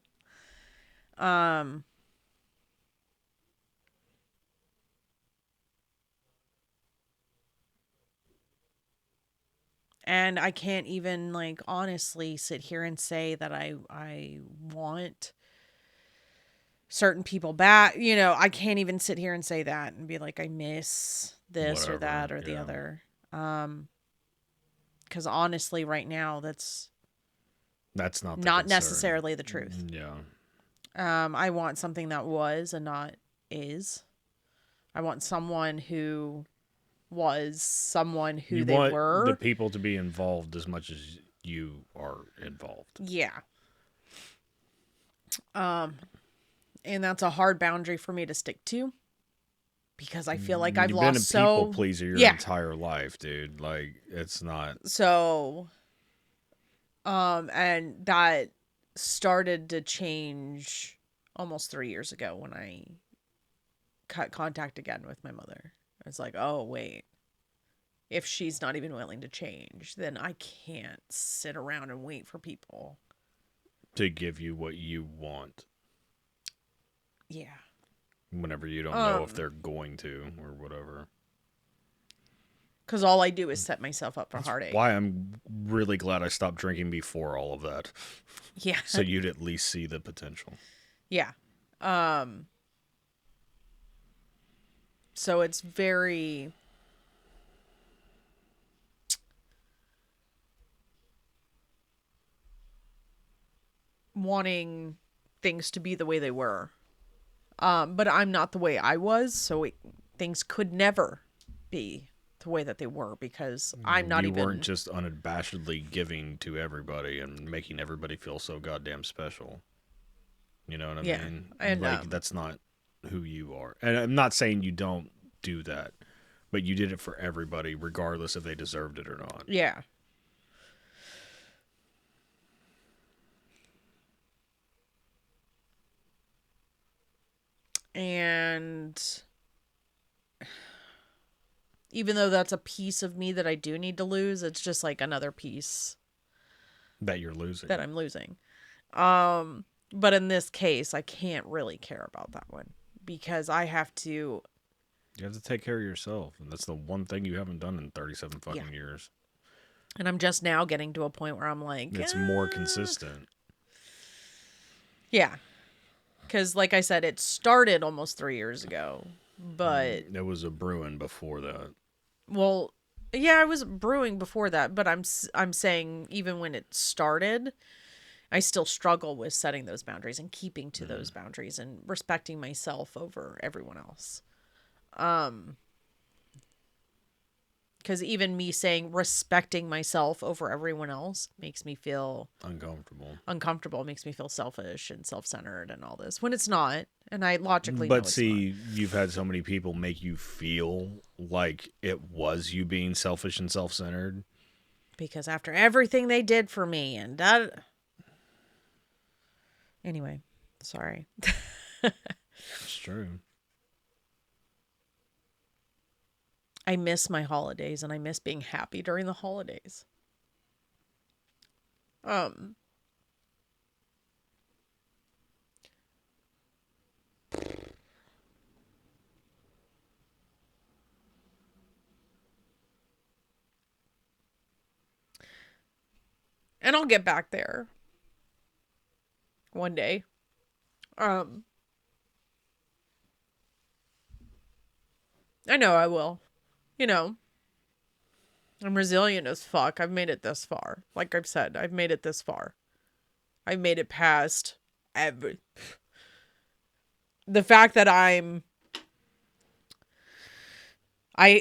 And I can't even like honestly sit here and say that I want certain people back. You know, I can't even sit here and say that and be like I miss this or Whatever. that or the Yeah. other. Cuz honestly right now that's That's not the not concern. necessarily the truth. Yeah. I want something that was and not is. I want someone who was someone who You they want the were. people to be involved as much as you are involved. Yeah. And that's a hard boundary for me to stick to because I feel like I've You've been a lost people so pleaser your yeah. entire life, dude. Like, it's not. So and that started to change almost 3 years ago when I cut contact again with my mother. It's like, "Oh, wait. If she's not even willing to change, then I can't sit around and wait for people." To give you what you want Yeah. whenever you don't know if they're going to or whatever. Because all I do is set myself up for That's heartache. why I'm really glad I stopped drinking before all of that. Yeah. So you'd at least see the potential. Yeah. So it's very wanting things to be the way they were. But I'm not the way I was, so things could never be the way that they were because I'm not You even. weren't just unabashedly giving to everybody and making everybody feel so goddamn special. You know what I Yeah. mean? And Like, that's not who you are. And I'm not saying you don't do that, but you did it for everybody, regardless if they deserved it or not. yeah. And even though that's a piece of me that I do need to lose, it's just like another piece That you're losing. that I'm losing. But in this case, I can't really care about that one because I have to. You have to take care of yourself. And that's the one thing you haven't done in 37 fucking Yeah. years. And I'm just now getting to a point where I'm like, It's more consistent. Yeah. Because, like I said, it started almost 3 years ago. But, It was a brewing before that. well, yeah, I was brewing before that. But I'm saying even when it started, I still struggle with setting those boundaries and keeping to those boundaries and respecting myself over everyone else. Because even me saying respecting myself over everyone else makes me feel uncomfortable, makes me feel selfish and self-centered and all this when it's not. And I logically know But it's see, you've had so many people make you feel like it was you being selfish and self-centered. because after everything they did for me and that. Anyway, sorry. It's true. I miss my holidays and I miss being happy during the holidays. And I'll get back there one day. I know I will. You know, I'm resilient as fuck. I've made it this far. Like I've said, I've made it this far. I've made it past every. The fact that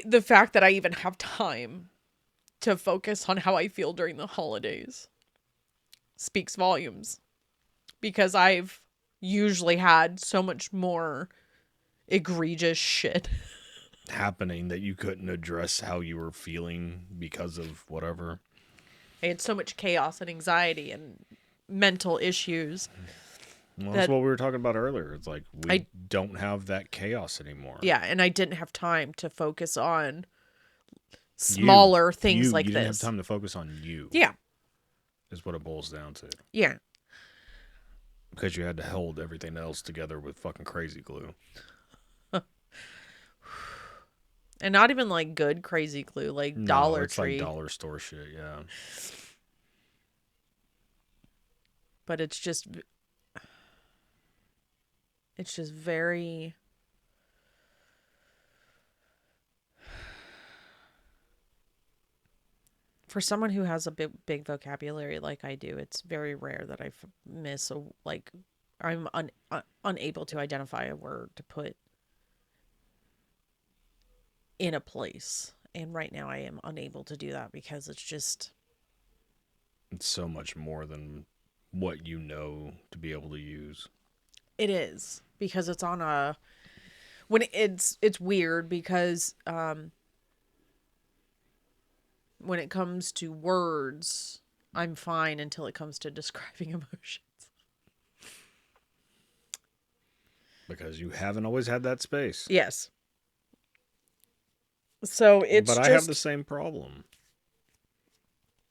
the fact that I even have time to focus on how I feel during the holidays speaks volumes. Because I've usually had so much more egregious shit Happening that you couldn't address how you were feeling because of whatever. I had so much chaos and anxiety and mental issues. Well, that's what we were talking about earlier. It's like we don't have that chaos anymore. Yeah, and I didn't have time to focus on smaller things like you this. didn't have time to focus on you. Yeah. Is what it boils down to. Yeah. Because you had to hold everything else together with fucking crazy glue. And not even like good crazy glue, like No, Dollar it's Tree. like dollar store shit, yeah. But it's just very for someone who has a big vocabulary like I do, it's very rare that I miss a like I'm unable to identify a word to put in a place. And right now I am unable to do that because it's so much more than what you know to be able to use. it is because it's on a when it's weird because when it comes to words, I'm fine until it comes to describing emotions. Because you haven't always had that space. Yes. So it's But I just have the same problem.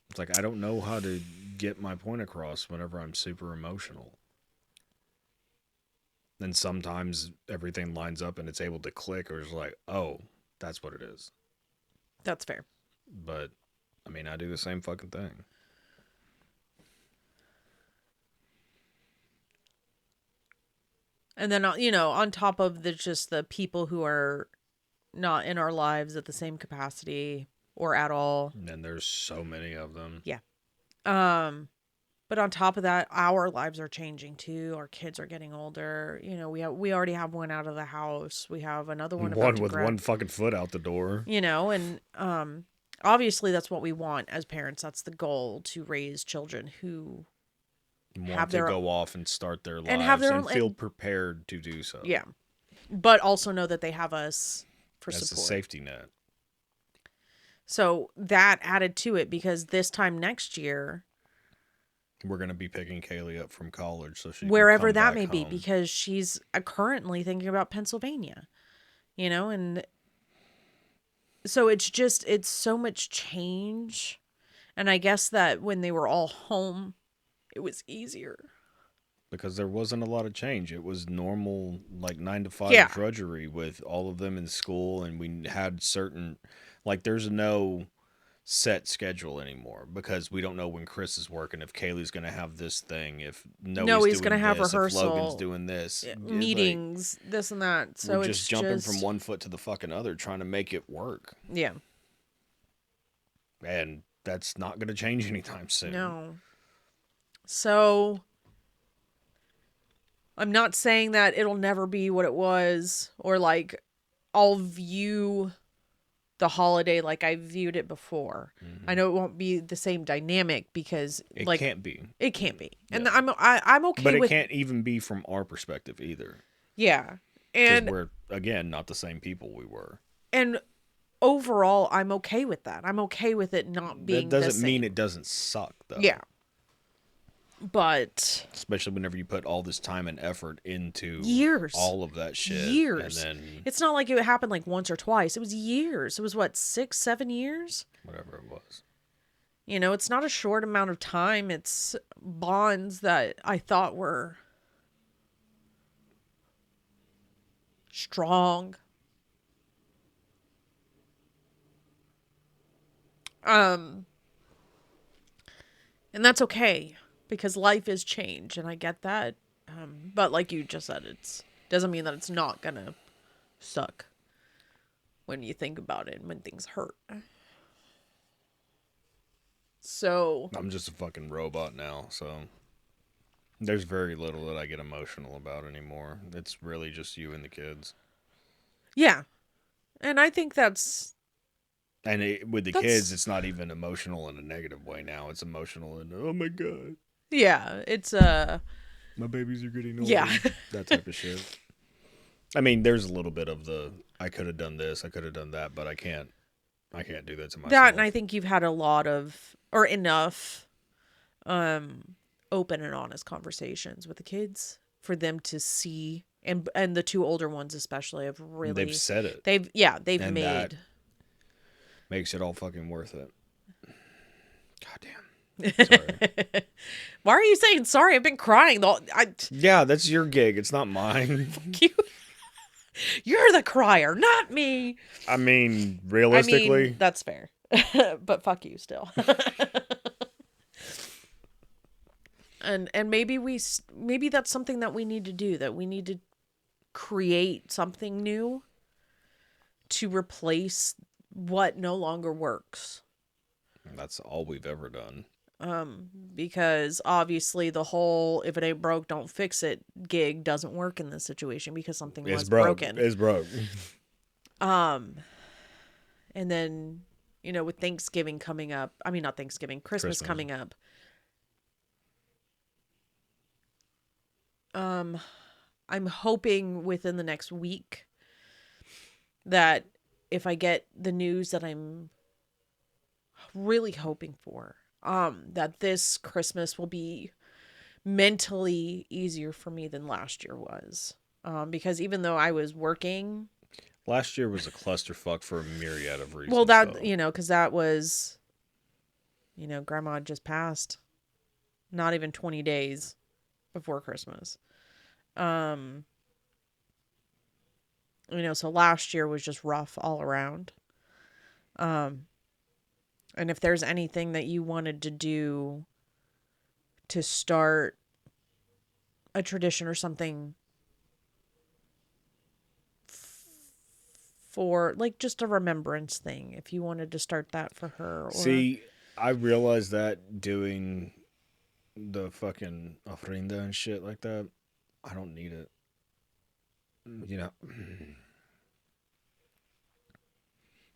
It's like I don't know how to get my point across whenever I'm super emotional. And sometimes everything lines up and it's able to click, or it's like, oh, that's what it is. that's fair. But I mean, I do the same fucking thing. And then on top of just the people who are not in our lives at the same capacity or at all. And there's so many of them. Yeah. But on top of that, our lives are changing too. Our kids are getting older. We already have one out of the house. We have another one about to With one fucking foot out the door. And obviously that's what we want as parents. That's the goal, to raise children who Want to go off and start their lives and have their own, feel prepared to do so. Yeah. But also know that they have us for That's support. a safety net. So that added to it, because this time next year, we're going to be picking Kaylee up from college, so she wherever can come that back may be, home. because she's currently thinking about Pennsylvania, and so it's so much change. And I guess that when they were all home, it was easier. Because there wasn't a lot of change. It was normal, like 9 to 5 drudgery with all of them in school, and we had certain, like, there's no set schedule anymore because we don't know when Chris is working, if Kaylee's going to have this thing, if Noe's going to have rehearsal, if Logan's doing this, meetings, like, this and that. So we're just jumping from one foot to the fucking other, trying to make it work. Yeah. And that's not going to change anytime soon. No. So I'm not saying that it'll never be what it was, or like I'll view the holiday like I viewed it before. Mm-hmm. I know it won't be the same dynamic because it can't be. It can't be. Yeah. And I'm okay but with... it can't even be from our perspective either. Yeah. And we're, again, not the same people we were. And overall, I'm okay with that. I'm okay with it not being the same. That doesn't mean it doesn't suck, though. Yeah. But especially whenever you put all this time and effort into years, all of that shit. Years. And then it's not like it happened like once or twice. It was years. It was what, 6-7 years? Whatever it was. It's not a short amount of time. It's bonds that I thought were strong. And that's okay, because life is change, and I get that. But like you just said, it doesn't mean that it's not gonna suck when you think about it and when things hurt. So I'm just a fucking robot now, so there's very little that I get emotional about anymore. It's really just you and the kids. Yeah. And I think that's... And with the kids, it's not even emotional in a negative way now. It's emotional in, oh my God. Yeah, it's my babies are getting older. Yeah. That type of shit. I mean, there's a little bit of the, I could have done this, I could have done that, but I can't do that to myself. That, and I think you've had a lot of, or enough, open and honest conversations with the kids for them to see, and the two older ones especially have really... They've said it. They've and made... That makes it all fucking worth it. God damn. Sorry. Why are you saying sorry? I've been crying. Yeah, that's your gig. It's not mine. Fuck you. You're the crier, not me. I mean, realistically, That's fair. But fuck you still. And maybe that's something that we need to do, that we need to create something new to replace what no longer works. that's all we've ever done. Because obviously the whole if it ain't broke, don't fix it gig doesn't work in this situation because something was broken. It's broke. And then, with Thanksgiving coming up, not Thanksgiving, Christmas coming up. I'm hoping within the next week that if I get the news that I'm really hoping for, that this Christmas will be mentally easier for me than last year was. Because even though I was working, last year was a clusterfuck for a myriad of reasons. well, that, because that was, Grandma just passed not even 20 days before Christmas. So last year was just rough all around. And if there's anything that you wanted to do to start a tradition or something for like just a remembrance thing, if you wanted to start that for her. See, I realized that doing the fucking ofrenda and shit like that, I don't need it.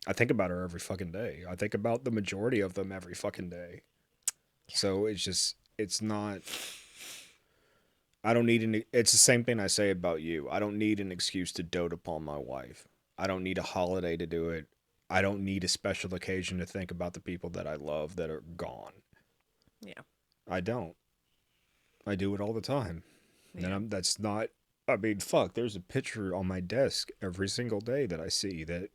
I think about her every fucking day. I think about the majority of them every fucking day. So it's not, I don't need it's the same thing I say about you. I don't need an excuse to dote upon my wife. I don't need a holiday to do it. I don't need a special occasion to think about the people that I love that are gone. Yeah. I don't. I do it all the time. Yeah. And that's not, fuck, there's a picture on my desk every single day that I see that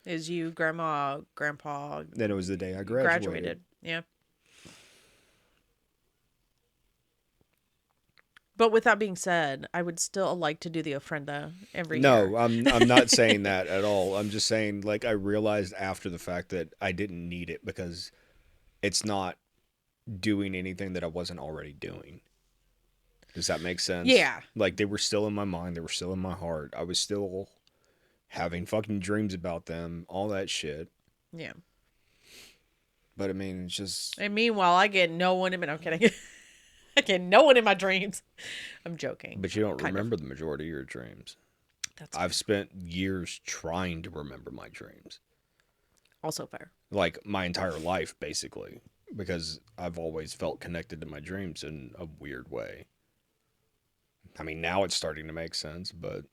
is you, Grandma, Grandpa. Then it was the day I graduated. Yeah. But with that being said, I would still like to do the ofrenda every year. No, I'm not saying that at all. I'm just saying, like, I realized after the fact that I didn't need it because it's not doing anything that I wasn't already doing. Does that make sense? Yeah. Like, they were still in my mind. They were still in my heart. I was still having fucking dreams about them, all that shit. Yeah. But, it's just... And meanwhile, I get no one in... No, I'm kidding. I get no one in my dreams. I'm joking. But you don't remember the majority of your dreams. I've spent years trying to remember my dreams. Also fair. Like, my entire life, basically. Because I've always felt connected to my dreams in a weird way. Now it's starting to make sense, but...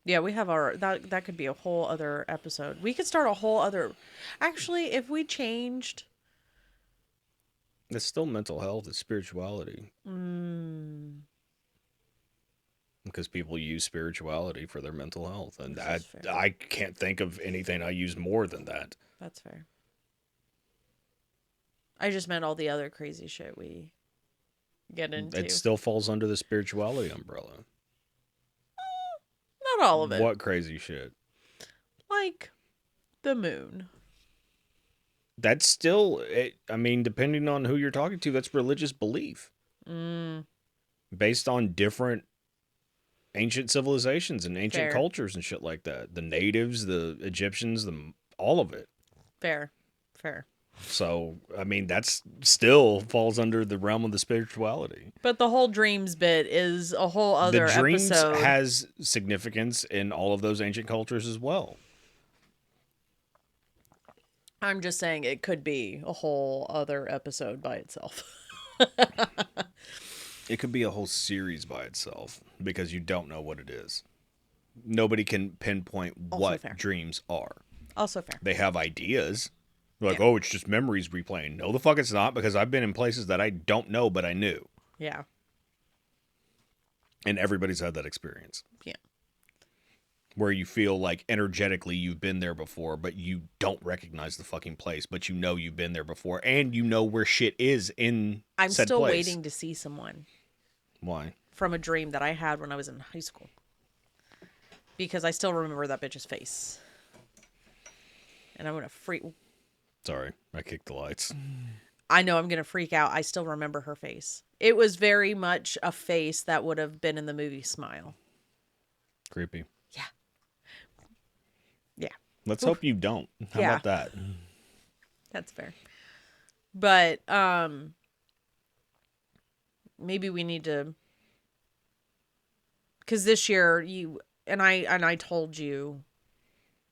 Yeah, we have that could be a whole other episode. We could start a whole other... Actually, if we changed... It's still mental health. It's spirituality. Because people use spirituality for their mental health. And I can't think of anything I use more than that. That's fair. I just meant all the other crazy shit we get into. It still falls under the spirituality umbrella. Not all of it. What crazy shit? Like the moon. That's still, depending on who you're talking to, that's religious belief. Based on different ancient civilizations and ancient cultures and shit like that. The natives, the Egyptians, all of it. Fair. So, that's still falls under the realm of the spirituality. But the whole dreams bit is a whole other episode. The dreams has significance in all of those ancient cultures as well. I'm just saying it could be a whole other episode by itself. It could be a whole series by itself because you don't know what it is. Nobody can pinpoint what dreams are. Also fair. They have ideas. Like, oh, it's just memories replaying. No, the fuck it's not, because I've been in places that I don't know, but I knew. Yeah. And everybody's had that experience. Yeah. Where you feel like energetically you've been there before, but you don't recognize the fucking place, but you know you've been there before, and you know where shit is in I'm said still place. waiting to see someone. Why? From a dream that I had when I was in high school. because I still remember that bitch's face. And I'm going to freak. Sorry, I kicked the lights. I know I'm going to freak out. I still remember her face. It was very much a face that would have been in the movie Smile. Creepy. Yeah. Yeah. Let's hope you don't. How about that? That's fair. But maybe we need to, because this year you and I told you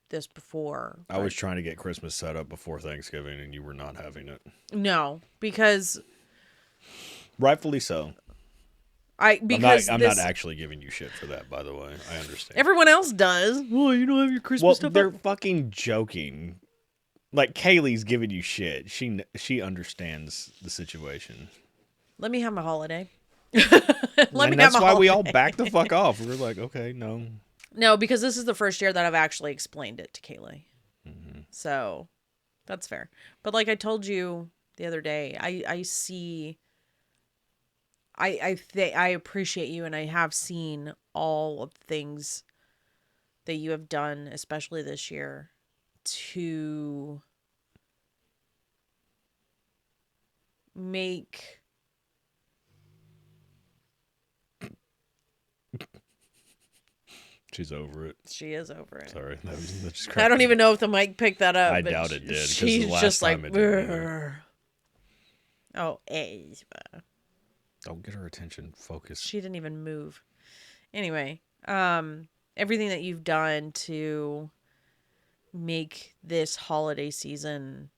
this before. I was trying to get Christmas set up before Thanksgiving, and you were not having it. No, because rightfully so. I'm not actually giving you shit for that, by the way. I understand. Everyone else does. Well, you don't have your Christmas stuff. They're fucking joking. Like, Kaylee's giving you shit. She understands the situation. Let me have my holiday. That's why we all backed the fuck off. We were like, okay, no. No, because this is the first year that I've actually explained it to Kaylee. Mm-hmm. So, that's fair. But like I told you the other day, I see... I appreciate you, and I have seen all of the things that you have done, especially this year, to make She's over it. She is over it. Sorry, that just I don't even know if the mic picked that up. I doubt it did. She's just like, oh, don't get her attention. Focus. She didn't even move. Anyway, everything that you've done to make this holiday season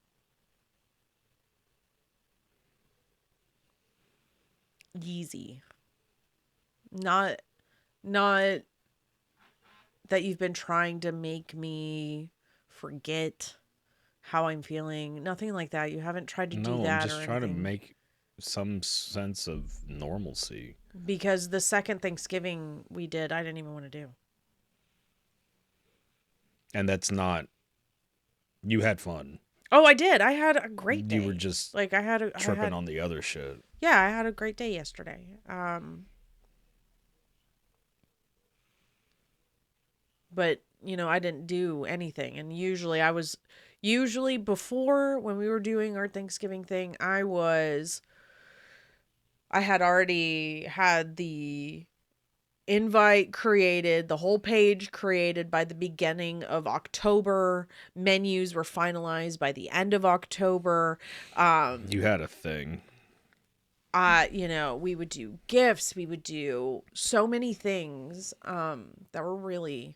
easy. Not that you've been trying to make me forget how I'm feeling. Nothing like that. You haven't tried to do that. I'm just trying to make some sense of normalcy. Because the second Thanksgiving we did, I didn't even want to do. And that's not... You had fun. Oh, I did. I had a great day. You were just like tripping on the other shit. Yeah, I had a great day yesterday. But, you know, I didn't do anything. And usually before, when we were doing our Thanksgiving thing, I had already had the invite created, the whole page created by the beginning of October. Menus were finalized by the end of October. You had a thing. You know, we would do gifts. We would do so many things that were really...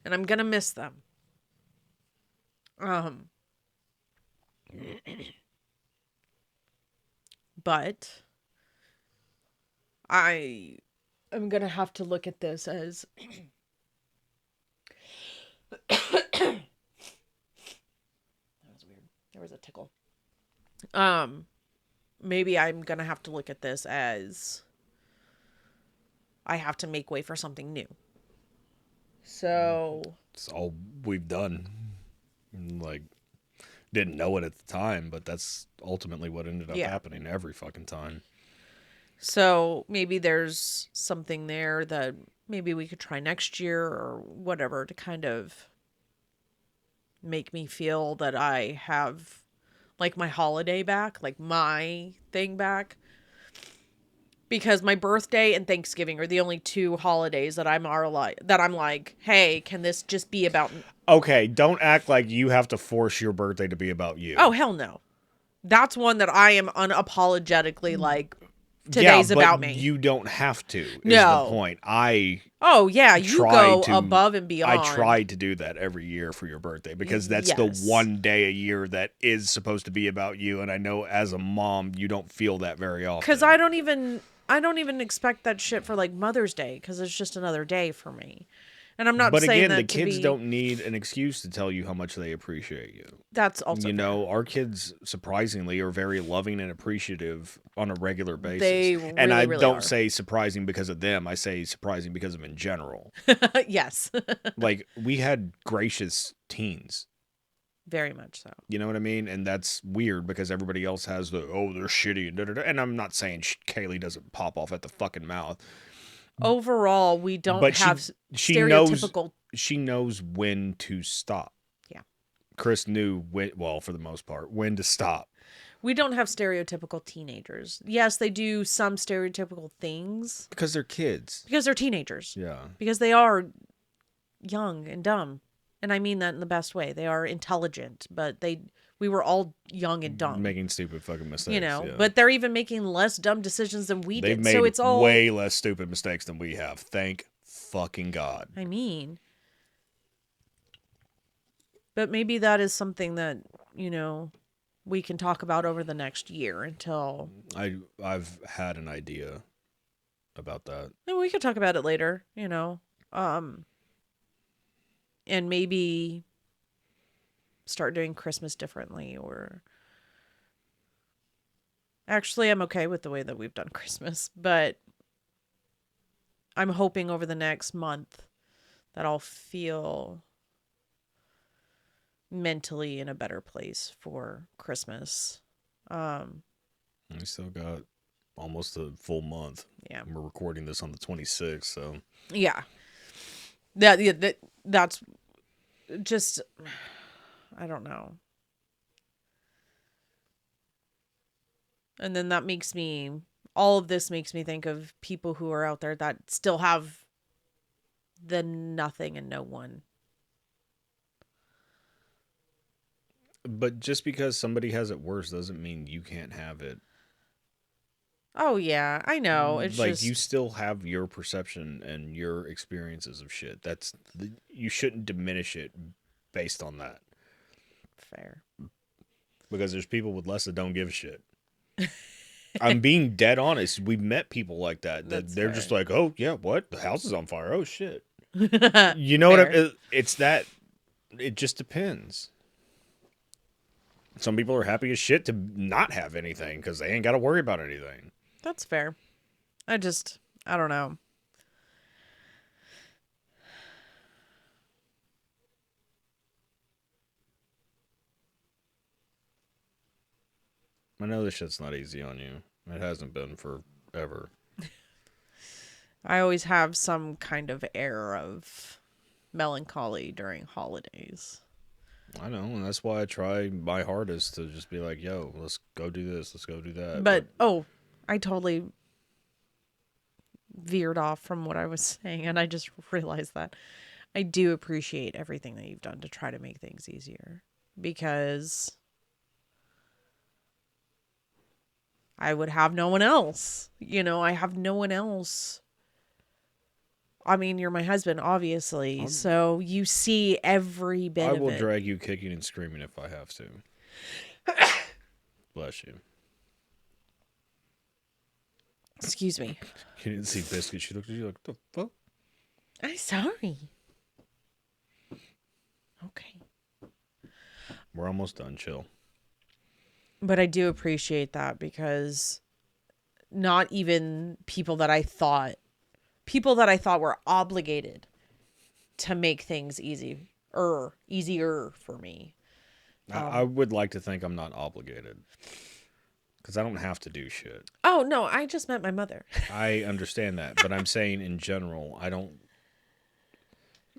And I'm going to miss them. But I am going to have to look at this as... That was weird. There was a tickle. Maybe I'm going to have to look at this as I have to make way for something new. So it's all we've done. Like, didn't know it at the time, but that's ultimately what ended up happening every fucking time. So maybe there's something there that maybe we could try next year or whatever to kind of make me feel that I have like my holiday back, like my thing back. Because my birthday and Thanksgiving are the only two holidays that I'm like, hey, can this just be about... Okay, don't act like you have to force your birthday to be about you. Oh, hell no. That's one that I am unapologetically like, today's about me. You don't have to, is the point. Oh, yeah, you go above and beyond. I tried to do that every year for your birthday because that's the one day a year that is supposed to be about you, and I know as a mom, you don't feel that very often. Because I don't even expect that shit for like Mother's Day because it's just another day for me. And I'm not saying that. But again, the kids don't need an excuse to tell you how much they appreciate you. That's also you know, our kids surprisingly are very loving and appreciative on a regular basis. They really, and I really don't are. say surprising because of them. I say surprising because of in general. Yes. Like, we had gracious teens. Very much so. You know what I mean? And that's weird because everybody else has they're shitty and da-da-da. And I'm not saying Kaylee doesn't pop off at the fucking mouth. overall, we don't But have she knows stereotypical. she knows when to stop. Yeah. Chris knew when, well, for the most part, when to stop. We don't have stereotypical teenagers. Yes, they do some stereotypical things Because they're kids. because they're teenagers. Yeah. Because they are young and dumb. And I mean that in the best way. They are intelligent, but we were all young and dumb. Making stupid fucking mistakes. You know, yeah. but they're even making less dumb decisions than we They've did. made So it's all way less stupid mistakes than we have. Thank fucking God. I mean, but maybe that is something that, we can talk about over the next year until I've had an idea about that. and we could talk about it later, and maybe start doing Christmas differently or actually I'm okay with the way that we've done Christmas, but I'm hoping over the next month that I'll feel mentally in a better place for Christmas. We still got almost a full month. Yeah. We're recording this on the 26th, so Yeah. That's just I don't know. And then all of this makes me think of people who are out there that still have the nothing and no one. But just because somebody has it worse doesn't mean you can't have it. Oh yeah, I know. It's like just you still have your perception and your experiences of shit. You shouldn't diminish it based on that. fair. Because there's people with less that don't give a shit. I'm being dead honest. We've met people like that. That's They're fair. just like, oh yeah, what? The house is on fire. Oh shit. You You know what? It's that. It just depends. Some people are happy as shit to not have anything because they ain't got to worry about anything. That's fair. I don't know. I know this shit's not easy on you. It hasn't been forever. I always have some kind of air of melancholy during holidays. I know, and that's why I try my hardest to just be like, yo, let's go do this, let's go do that. But I totally veered off from what I was saying, and I just realized that I do appreciate everything that you've done to try to make things easier, because I would have no one else. I have no one else. I mean, you're my husband, obviously, so you see every bit of it. I will drag you kicking and screaming if I have to. Bless you. Excuse me. You didn't see Biscuit. She looked at you like, what the fuck? I'm sorry. Okay. We're almost done. Chill. But I do appreciate that, because not even people that I thought were obligated to make things easier for me. I would like to think I'm not obligated because I don't have to do shit. Oh, no, I just meant my mother. I understand that, but I'm saying in general, I don't.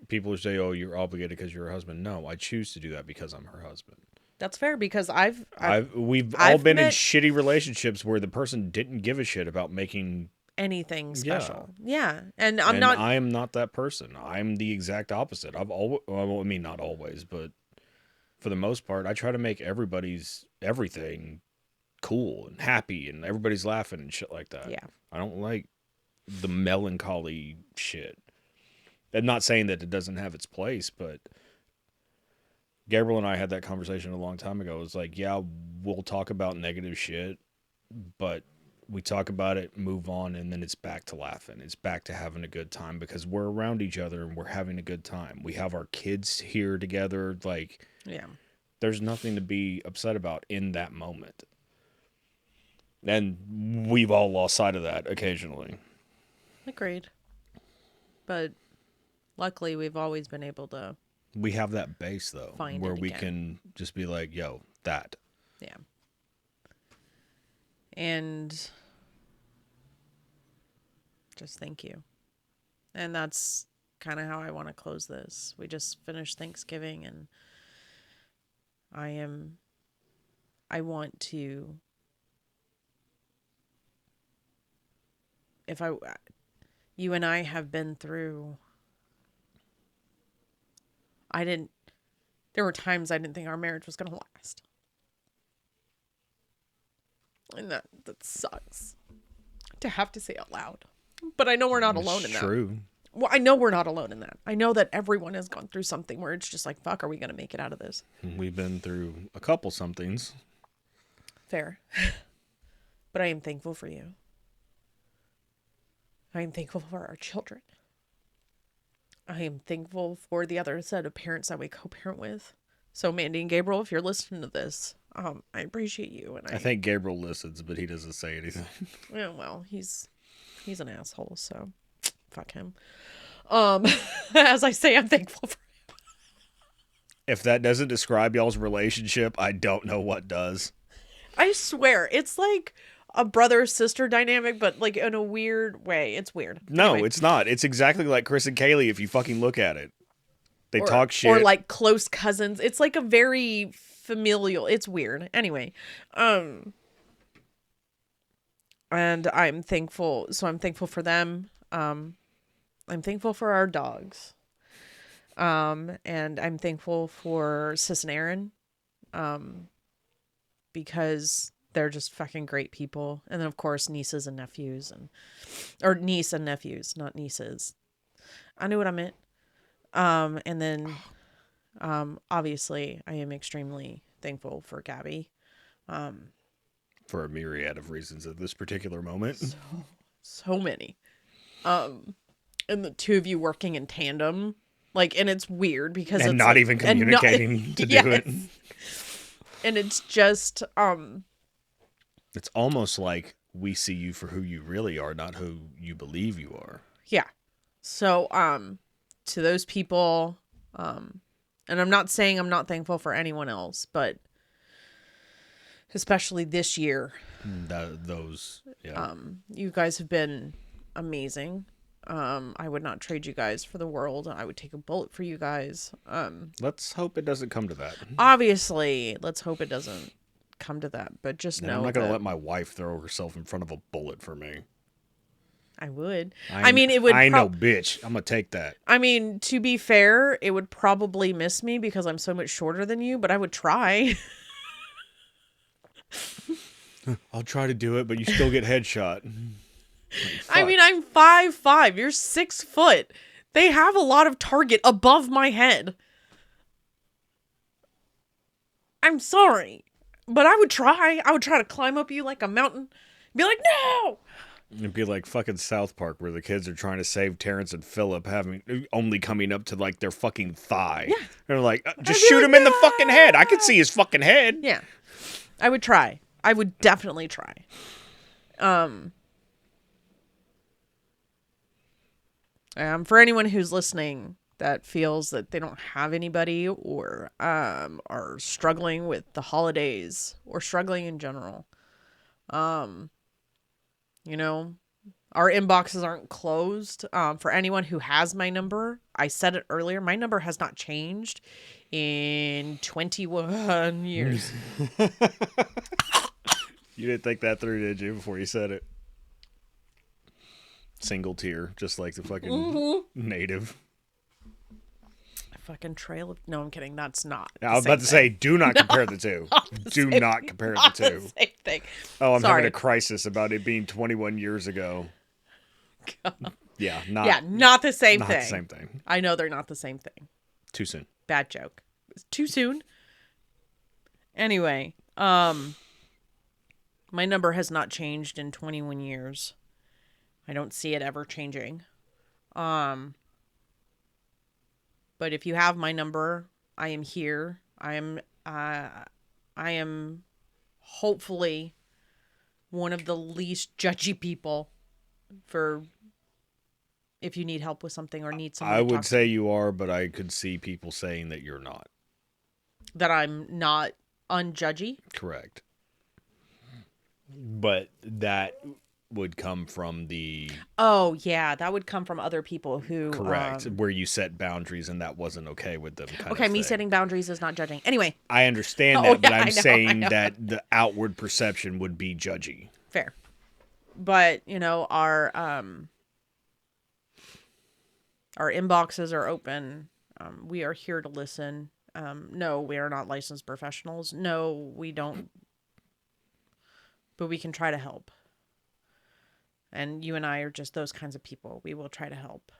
People who say, "Oh, you're obligated because you're her husband." No, I choose to do that because I'm her husband. That's fair, because we've all I've been in met shitty relationships where the person didn't give a shit about making anything special. Yeah. And I am not that person. I'm the exact opposite. I've always, well, I mean, not always, but for the most part, I try to make everybody's everything cool and happy and everybody's laughing and shit like that. Yeah. I don't like the melancholy shit. I'm not saying that it doesn't have its place, but Gabriel and I had that conversation a long time ago. It was like, yeah, we'll talk about negative shit, but we talk about it, move on, and then it's back to laughing. It's back to having a good time because we're around each other and we're having a good time. We have our kids here together. Like, yeah. There's nothing to be upset about in that moment. And we've all lost sight of that occasionally. Agreed. But luckily, we've always been able to. We have that base, though, where we again. can just be like, yo, that. Yeah. And just thank you. And that's kind of how I want to close this. We just finished Thanksgiving, and I want to, if I, you and I have been through, there were times I didn't think our marriage was going to last. And that sucks to have to say out loud. But I know we're not alone in that. True. Well, I know we're not alone in that. I know that everyone has gone through something where it's just like, fuck, are we going to make it out of this? We've been through a couple somethings. Fair. But I am thankful for you. I am thankful for our children. I am thankful for the other set of parents that we co-parent with. So Mandy and Gabriel, if you're listening to this, I appreciate you. And I think Gabriel listens, but he doesn't say anything. Yeah, well, he's an asshole, so fuck him. As I say, I'm thankful for him. If that doesn't describe y'all's relationship, I don't know what does. I swear, it's like a brother-sister dynamic, but like in a weird way. It's weird. No, Anyway. it's not. It's exactly like Chris and Kaylee if you fucking look at it. They talk shit. Or like close cousins. It's like a very familial. It's weird. Anyway. And I'm thankful. So I'm thankful for them. I'm thankful for our dogs. And I'm thankful for Sis and Aaron. Because they're just fucking great people. And then of course nieces and nephews or niece and nephews, not nieces. I knew what I meant. And then, obviously I am extremely thankful for Gabby. For a myriad of reasons at this particular moment. So many. And the two of you working in tandem, like, and it's weird because and it's not like, even communicating to do it. And it's just, it's almost like we see you for who you really are, not who you believe you are. Yeah. So, to those people, and I'm not saying I'm not thankful for anyone else, but especially this year, you guys have been amazing. I would not trade you guys for the world. I would take a bullet for you guys. Let's hope it doesn't come to that. Obviously, let's hope it doesn't come to that, but just know I'm not going to let my wife throw herself in front of a bullet for me. I would. I mean, it would. I know, bitch. I'm going to take that. I mean, to be fair, it would probably miss me because I'm so much shorter than you, but I would try. I'll try to do it, but you still get headshot. I mean, I'm 5'5". You're 6 foot. They have a lot of target above my head. I'm sorry, but I would try. I would try to climb up you like a mountain. Be like, no! It'd be like fucking South Park where the kids are trying to save Terrence and Phillip only coming up to like their fucking thigh. Yeah. They're like, just shoot him in the fucking head. I can see his fucking head. Yeah. I would try. I would definitely try. For anyone who's listening that feels that they don't have anybody or are struggling with the holidays or struggling in general, you know, our inboxes aren't closed. For anyone who has my number, I said it earlier, my number has not changed in 21 years. You didn't think that through, did you, before you said it? Single tier, just like the fucking native. A fucking trail of... No, I'm kidding. That's not I was about to say, do not compare the two. Do not compare the two. Same thing. Oh, I'm having a crisis about it being 21 years ago. God. Yeah, not the same thing. Not the same thing. I know they're not the same thing. Too soon. Bad joke. Too soon. Anyway, my number has not changed in 21 years. I don't see it ever changing. But if you have my number, I am here. I am hopefully one of the least judgy people for if you need help with something or need something. I would say you are, but I could see people saying that you're not. That I'm not unjudgy? Correct. But that would come from the Oh yeah, that would come from other people who correct where you set boundaries and that wasn't okay with them. Okay, me thing. setting boundaries is not judging. Anyway, I understand that, but I'm saying that the outward perception would be judgy. Fair, but our inboxes are open. We are here to listen. No, we are not licensed professionals. No, we don't. But we can try to help. And you and I are just those kinds of people. We will try to help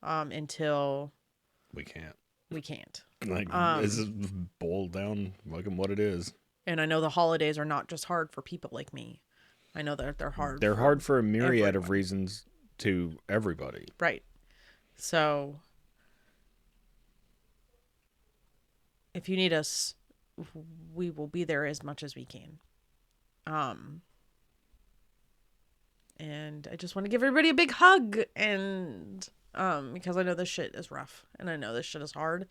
until we can't. We can't. Like, this is boiled down like what it is. And I know the holidays are not just hard for people like me. I know that they're hard. They're hard for a myriad of reasons to everybody. Right. So if you need us, we will be there as much as we can. And I just want to give everybody a big hug and because I know this shit is rough and I know this shit is hard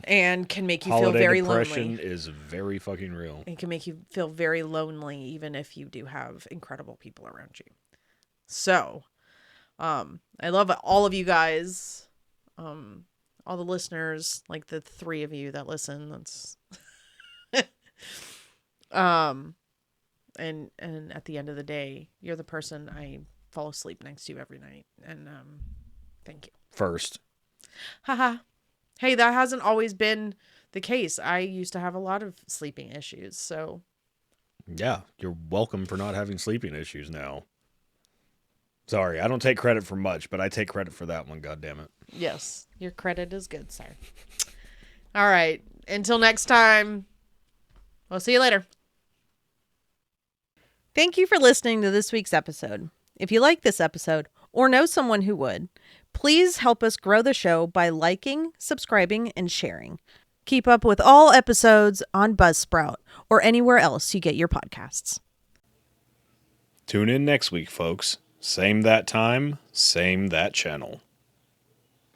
and can make you feel very lonely. Holiday depression is very fucking real. It can make you feel very lonely even if you do have incredible people around you. So, I love all of you guys. All the listeners, like the 3 of you that listen. That's and at the end of the day, you're the person I fall asleep next to every night. And thank you. First. Haha. Hey, that hasn't always been the case. I used to have a lot of sleeping issues, so yeah, you're welcome for not having sleeping issues now. Sorry, I don't take credit for much, but I take credit for that one, goddammit. Yes, your credit is good, sir. All right, until next time, we'll see you later. Thank you for listening to this week's episode. If you like this episode or know someone who would, please help us grow the show by liking, subscribing, and sharing. Keep up with all episodes on Buzzsprout or anywhere else you get your podcasts. Tune in next week, folks. Same that time, same that channel.